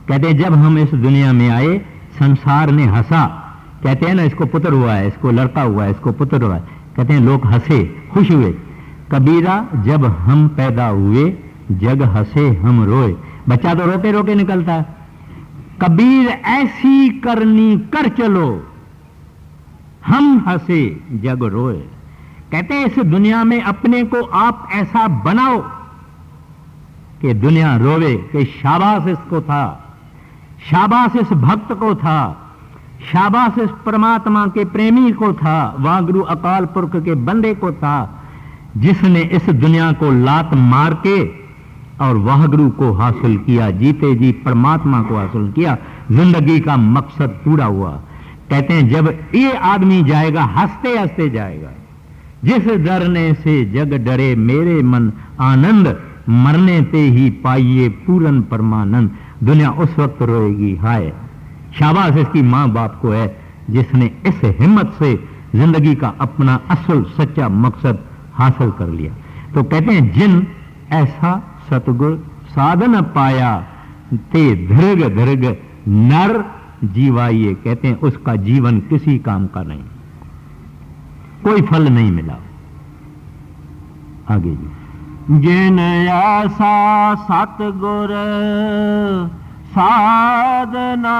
कहते जब हम इस दुनिया में आए संसार ने हंसा, कहते हैं ना इसको पुत्र हुआ है, इसको लड़का हुआ है, इसको पुत्र हुआ है, कहते हैं लोग हंसे खुश हुए। कबीरा जब हम पैदा हुए जग हंसे हम रोए, बच्चा तो रोते रोते निकलता है। कबीर ऐसी करनी कर चलो हम हंसे जग रोए, कहते हैं इस दुनिया में अपने को आप ऐसा बनाओ कि दुनिया रोवे कि शाबाश इसको था, शाबाश इस भक्त को था, शाबाश इस परमात्मा के प्रेमी को था, वागुरु अकाल पुरख के बंदे को था जिसने इस दुनिया को लात मार के और वाहगुरु को हासिल किया, जीते जी परमात्मा को हासिल किया, जिंदगी का मकसद पूरा हुआ। कहते हैं जब ये आदमी जाएगा हंसते हंसते जाएगा, जिस डरने से जग डरे मेरे मन आनंद, मरने ते ही पाइए पूरन परमानंद। दुनिया उस वक्त रोएगी हाय शाबाश इसकी मां बाप को है जिसने इस हिम्मत से जिंदगी का अपना असल सच्चा मकसद हासिल कर लिया। तो कहते हैं जिन ऐसा सतगुर साधन पाया ते धृग धृग नर जीवाइए, कहते हैं उसका जीवन किसी काम का नहीं, कोई फल नहीं मिला। आगे जी जिन ऐसा सतगुर साधना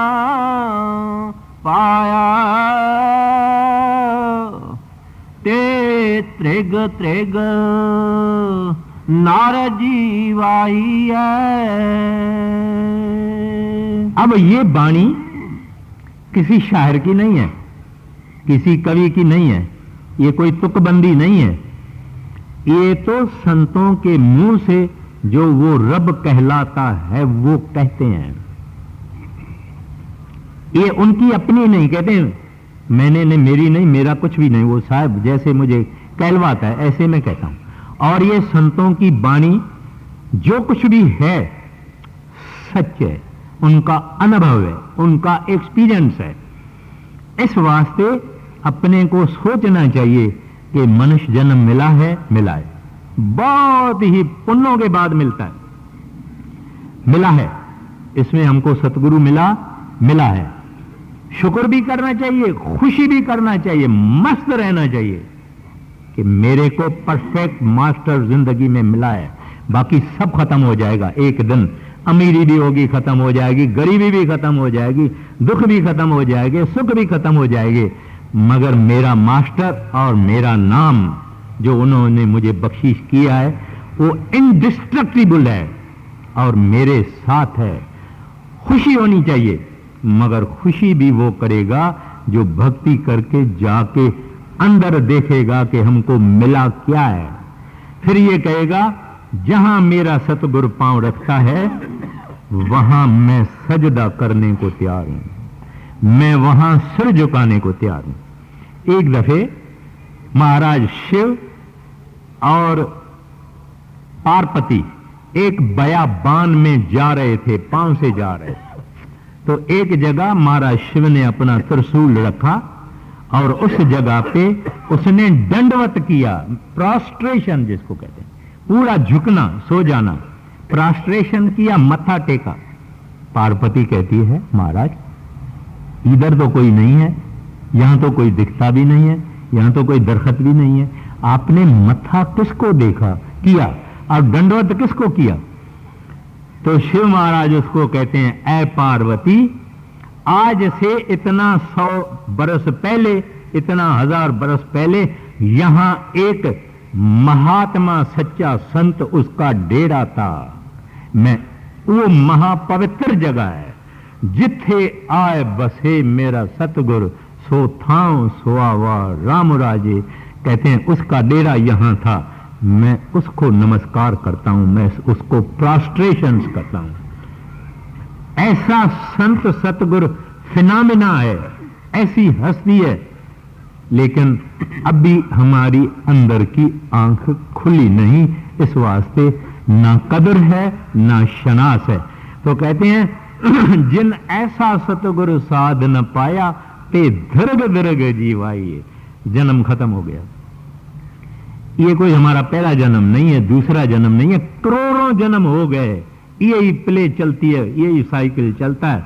पाया ते त्रिग त्रिग नर जीवाइया। अब ये वाणी किसी शायर की नहीं है, किसी कवि की नहीं है, ये कोई तुकबंदी नहीं है, ये तो संतों के मुंह से जो वो रब कहलाता है वो कहते हैं। ये उनकी अपनी नहीं, कहते हैं मैंने नहीं, मेरी नहीं, मेरा कुछ भी नहीं, वो साहब जैसे मुझे कहलवाता है ऐसे मैं कहता हूं। और ये संतों की वाणी जो कुछ भी है सच है, उनका अनुभव है, उनका एक्सपीरियंस है। इस वास्ते अपने को सोचना चाहिए कि मनुष्य जन्म मिला है, मिला है, बहुत ही पुण्यों के बाद मिलता है, मिला है, इसमें हमको सतगुरु मिला, मिला है। शुक्र भी करना चाहिए, खुशी भी करना चाहिए, मस्त रहना चाहिए कि मेरे को परफेक्ट मास्टर जिंदगी में मिला है। बाकी सब खत्म हो जाएगा एक दिन, अमीरी भी होगी खत्म हो जाएगी, गरीबी भी खत्म हो जाएगी, दुख भी खत्म हो जाएंगे, सुख भी खत्म हो जाएंगे, मगर मेरा मास्टर और मेरा नाम जो उन्होंने मुझे बख्शीश किया है वो इनडिस्ट्रक्टिबल है और मेरे साथ है। खुशी होनी चाहिए, मगर खुशी भी वो करेगा जो भक्ति करके जाके अंदर देखेगा कि हमको मिला क्या है। फिर ये कहेगा जहां मेरा सतगुरु पांव रखता है वहां मैं सजदा करने को तैयार हूं, मैं वहां सिर झुकाने को तैयार हूं। एक दफे महाराज शिव और पार्वती एक बयाबान में जा रहे थे, पांव से जा रहे थे। तो एक जगह महाराज शिव ने अपना त्रिशूल रखा और उस जगह पे उसने दंडवत किया, प्रोस्ट्रेशन जिसको कहते हैं, पूरा झुकना, सो जाना, प्रोस्ट्रेशन किया, मत्था टेका। पार्वती कहती है महाराज इधर तो कोई नहीं है, यहां तो कोई दिखता भी नहीं है, यहां तो कोई दरखत भी नहीं है, आपने मत्था किसको देखा किया और दंडवत किसको किया? तो शिव महाराज उसको कहते हैं ऐ पार्वती, आज से इतना 100 बरस पहले, इतना 1000 बरस पहले यहां एक महात्मा सच्चा संत उसका डेरा था। मैं वो महापवित्र जगह है जिथे आए बसे मेरा सतगुरु, सो थां सोआवा राम राजे। कहते हैं उसका डेरा यहां था, मैं उसको नमस्कार करता हूं, मैं उसको प्रोस्ट्रेशन करता हूं। ऐसा संत सतगुरु फिनोमेना है, ऐसी हस्ती है, लेकिन अभी हमारी अंदर की आंख खुली नहीं, इस वास्ते ना कदर है ना शनास है। तो कहते हैं जिन ऐसा सतगुरु साध न पाया ते दीर्घ दीर्घ जीवाइए। जन्म खत्म हो गया। ये कोई हमारा पहला जन्म नहीं है, दूसरा जन्म नहीं है, करोड़ों जन्म हो गए, यही प्ले चलती है, यही साइकिल चलता है।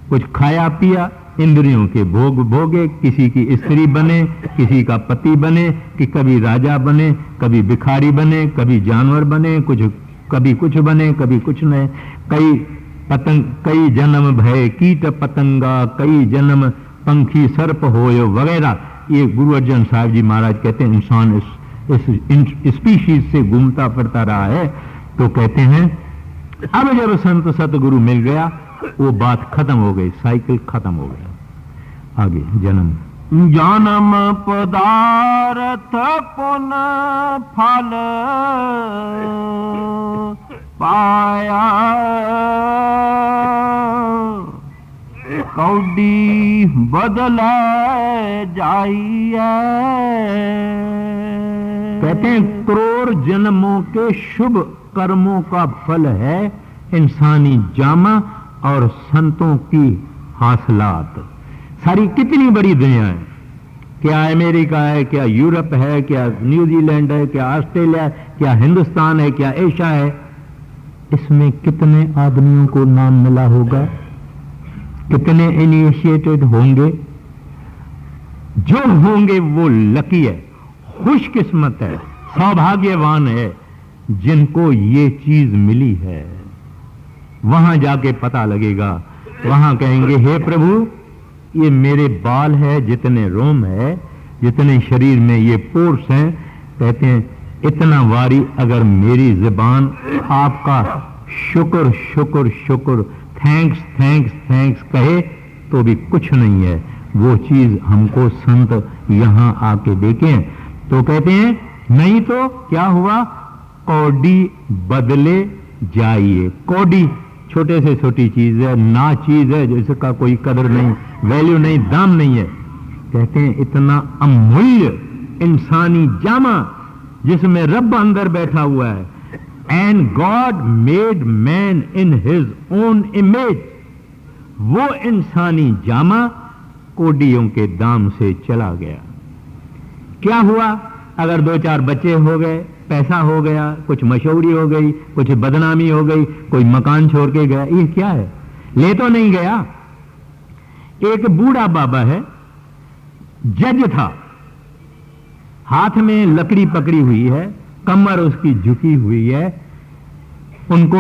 कुछ खाया पिया, इंद्रियों के भोग भोगे, किसी की स्त्री बने, किसी का पति बने, कि कभी राजा बने, कभी भिखारी बने, कभी जानवर बने, कभी कुछ बने, कभी कुछ नहीं। कई जन्म भय कीट पतंगा, कई जन्म पंखी सर्प होयो वगैरह। ये गुरु अर्जन साहब जी महाराज कहते हैं इंसान इस स्पीशीज से घूमता फिरता रहा है। तो कहते हैं अब जब संत सतगुरु मिल गया वो बात खत्म हो गई, साइकिल खत्म हो गया। आगे जन्म जन्म पदार्थ पुनः फल पाया, कौडी बदल जाइए। कहते हैं करोड़ जन्मों के शुभ कर्मों का फल है इंसानी जामा और संतों की हासिलात। सारी कितनी बड़ी दुनिया है, क्या अमेरिका है, क्या यूरोप है, क्या न्यूजीलैंड है, क्या ऑस्ट्रेलिया है, क्या हिंदुस्तान है, क्या एशिया है, इसमें कितने आदमियों को नाम मिला होगा, कितने इनिशिएटेड होंगे। जो होंगे वो लकी है, खुशकिस्मत है, सौभाग्यवान है जिनको ये चीज मिली है। वहां जाके पता लगेगा, वहां कहेंगे हे प्रभु ये मेरे बाल है, जितने रोम है, जितने शरीर में ये पोर्स हैं, कहते हैं इतना वारी अगर मेरी जुबान आपका शुक्र शुक्र शुक्र थैंक्स थैंक्स थैंक्स कहे तो भी कुछ नहीं है। वो चीज हमको संत यहां आके देखें। तो कहते हैं नहीं तो क्या हुआ, कौडी बदले जाइए। कौडी छोटे से छोटी चीज है, ना चीज है जिसका कोई कदर नहीं, वैल्यू नहीं, दाम नहीं है। कहते हैं इतना अमूल्य इंसानी जामा जिसमें रब अंदर बैठा हुआ है, and God made man in his own image, वो इंसानी जामा कोडियों के दाम से चला गया। क्या हुआ, अगर 2-4 बच्चे हो गए, पैसा हो गया, कुछ मशहूरी हो गई, कुछ बदनामी हो गई, कोई मकान छोड़ के गया, ये क्या है, ले तो नहीं गया। एक बूढ़ा बाबा है, जज था, हाथ में लकड़ी पकड़ी हुई है, कमर उसकी झुकी हुई है, उनको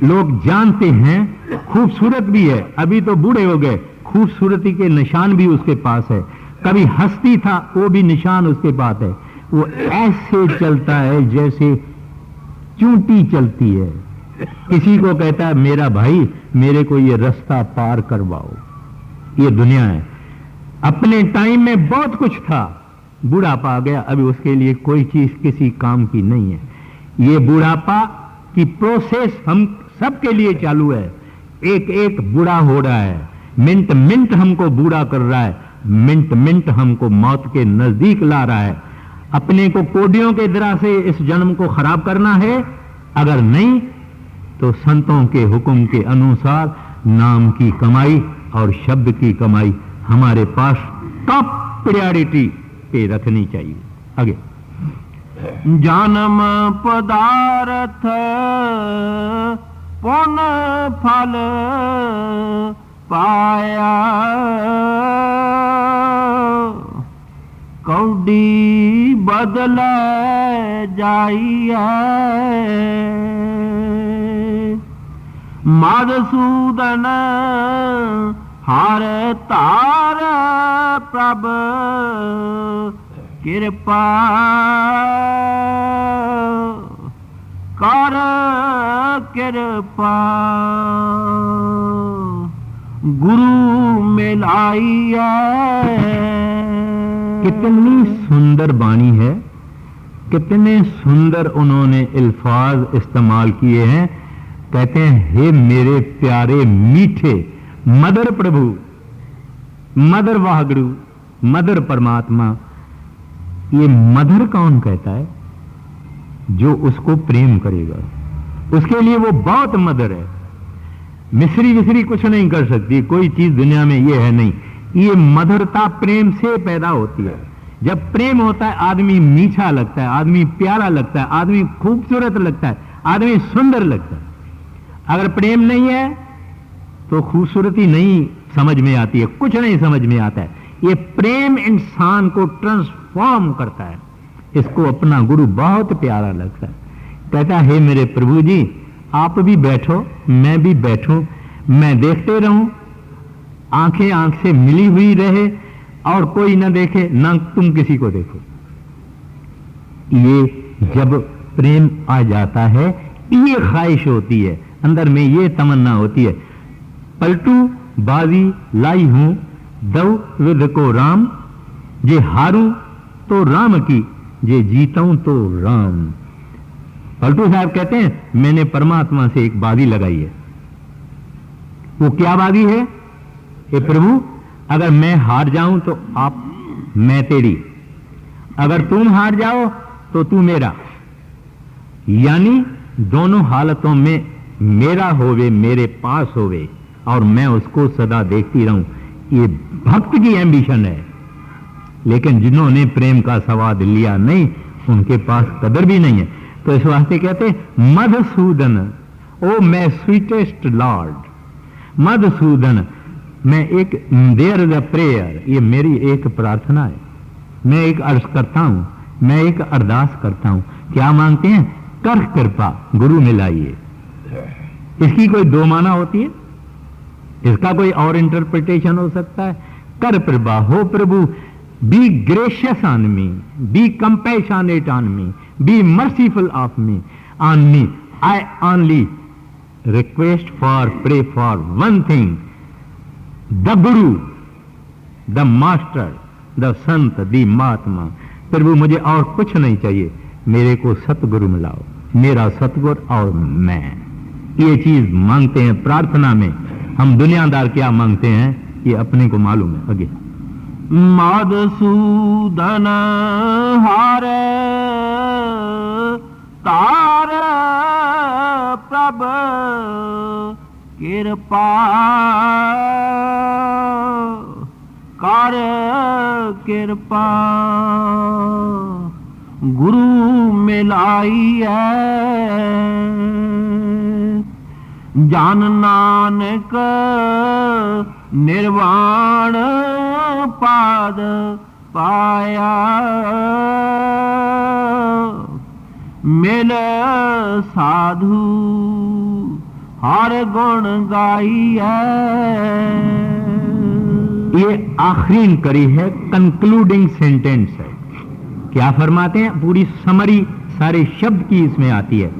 लोग जानते हैं, खूबसूरत भी है, अभी तो बूढ़े हो गए, खूबसूरती के निशान भी उसके पास है, कभी हस्ती था वो भी निशान उसके पास है। वो ऐसे चलता है जैसे चूंटी चलती है। किसी को कहता है मेरा भाई मेरे को ये रास्ता पार करवाओ, ये दुनिया है। अपने टाइम में बहुत कुछ था, बुढ़ापा आ गया, अभी उसके लिए कोई चीज किसी काम की नहीं है। ये बुढ़ापा की प्रोसेस हम सबके लिए चालू है। एक एक बूढ़ा हो रहा है, मिनट मिनट हमको बूढ़ा कर रहा है, मिनट मिनट हमको मौत के नजदीक ला रहा है। अपने को कोडियों के द्वारा से इस जन्म को खराब करना है, अगर नहीं तो संतों के हुक्म के अनुसार नाम की कमाई और शब्द की कमाई हमारे पास टॉप प्रायोरिटी पे रखनी चाहिए। आगे, जन्म पदार्थ पुन फल पाया, कौडी बदल जाइए, मधुसूदन हर तार प्रभ कृपा कर, कृपा गुरु मिलाइए। कितनी सुंदर वाणी है, कितने सुंदर उन्होंने अल्फाज इस्तेमाल किए हैं। कहते हैं, हे मेरे प्यारे मीठे मदर प्रभु, मदर वाहगुरु, मदर परमात्मा। ये मदर कौन कहता है? जो उसको प्रेम करेगा, उसके लिए वो बहुत मदर है। मिस्री विस्री कुछ नहीं कर सकती, कोई चीज दुनिया में ये है नहीं। ये मधुरता प्रेम से पैदा होती है। जब प्रेम होता है, आदमी मीठा लगता है, आदमी प्यारा लगता है, आदमी खूबसूरत लगता है, आदमी सुंदर लगता है। अगर प्रेम नहीं है तो खूबसूरती नहीं समझ में आती है, कुछ नहीं समझ में आता है। ये प्रेम इंसान को ट्रांसफॉर्म करता है। इसको अपना गुरु बहुत प्यारा लगता है। कहता है, हे मेरे प्रभु जी, आप भी बैठो, मैं भी बैठूं, मैं देखते रहूं, आंखें आंख से मिली हुई रहे और कोई ना देखे, ना तुम किसी को देखो। ये जब प्रेम आ जाता है, ये ख्वाहिश होती है, अंदर में ये तमन्ना होती है, पलटू बाजी लाई हूं दव विद को राम, जे हारूं तो राम की, जे जीतूं तो राम। पलटू साहब कहते हैं, मैंने परमात्मा से एक बाजी लगाई है। वो क्या बाजी है? हे प्रभु, अगर मैं हार जाऊं तो आप, मैं तेरी, अगर तुम हार जाओ तो तू मेरा, यानी दोनों हालतों में मेरा होवे, मेरे पास होवे और मैं उसको सदा देखती रहूं। ये भक्त की एम्बिशन है। लेकिन जिन्होंने प्रेम का स्वाद लिया नहीं, उनके पास कदर भी नहीं है। तो इस वास्ते कहते मधुसूदन, ओ मैं स्वीटेस्ट लॉर्ड, मधुसूदन, मैं एक, देयर इज अ प्रेयर, ये मेरी एक प्रार्थना है, मैं एक अर्ज करता हूं, मैं एक अरदास करता हूं। क्या मांगते हैं? कर कृपा गुरु मिलाइए। इसकी कोई दो माना होती है, इसका कोई और इंटरप्रिटेशन हो सकता है। कर कृपा, हो प्रभु, be gracious on me, be compassionate on me, be merciful of me, on me. I only request for, pray for one thing, the guru, the master, the sant, the mahatma. प्रभु मुझे और कुछ नहीं चाहिए, मेरे को सतगुरु मिलाओ, मेरा सतगुरु और मैं। ये चीज मांगते हैं प्रार्थना में। हम दुनियादार क्या मांगते हैं ये अपने को मालूम है। आगे, मधुसूदन हार तार प्रभ कृपा कर, कृपा गुरु मिलाइए। जान नानक निर्वाण पाद पाया, मिल साधु हर गुण गाइए। ये आखिरी कड़ी है, कंक्लूडिंग सेंटेंस है। क्या फरमाते हैं? पूरी समरी सारे शब्द की इसमें आती है।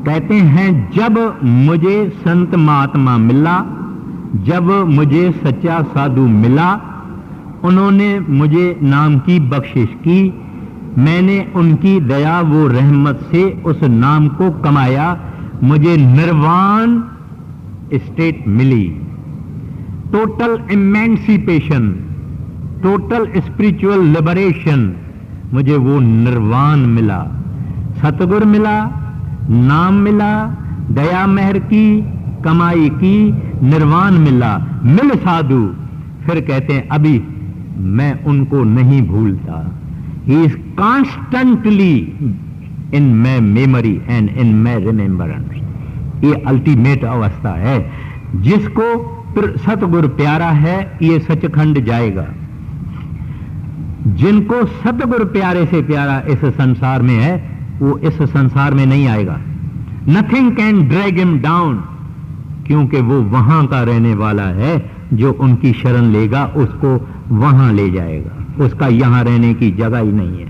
कहते हैं, जब मुझे संत महात्मा मिला, जब मुझे सच्चा साधु मिला, उन्होंने मुझे नाम की बख्शिश की, मैंने उनकी दया वो रहमत से उस नाम को कमाया, मुझे निर्वाण स्टेट मिली, total emancipation, total spiritual liberation, मुझे वो निर्वाण मिला। सतगुर मिला, नाम मिला, दया मेहर की, कमाई की, निर्वाण मिला, मिल साधु। फिर कहते हैं अभी मैं उनको नहीं भूलता। He is constantly in my memory and in my remembrance. ये अल्टीमेट अवस्था है। जिसको सतगुरु प्यारा है ये सचखंड जाएगा। जिनको सतगुरु प्यारे से प्यारा इस संसार में है वो इस संसार में नहीं आएगा। Nothing can drag him down, क्योंकि वो वहां का रहने वाला है। जो उनकी शरण लेगा उसको वहां ले जाएगा, उसका यहां रहने की जगह ही नहीं है।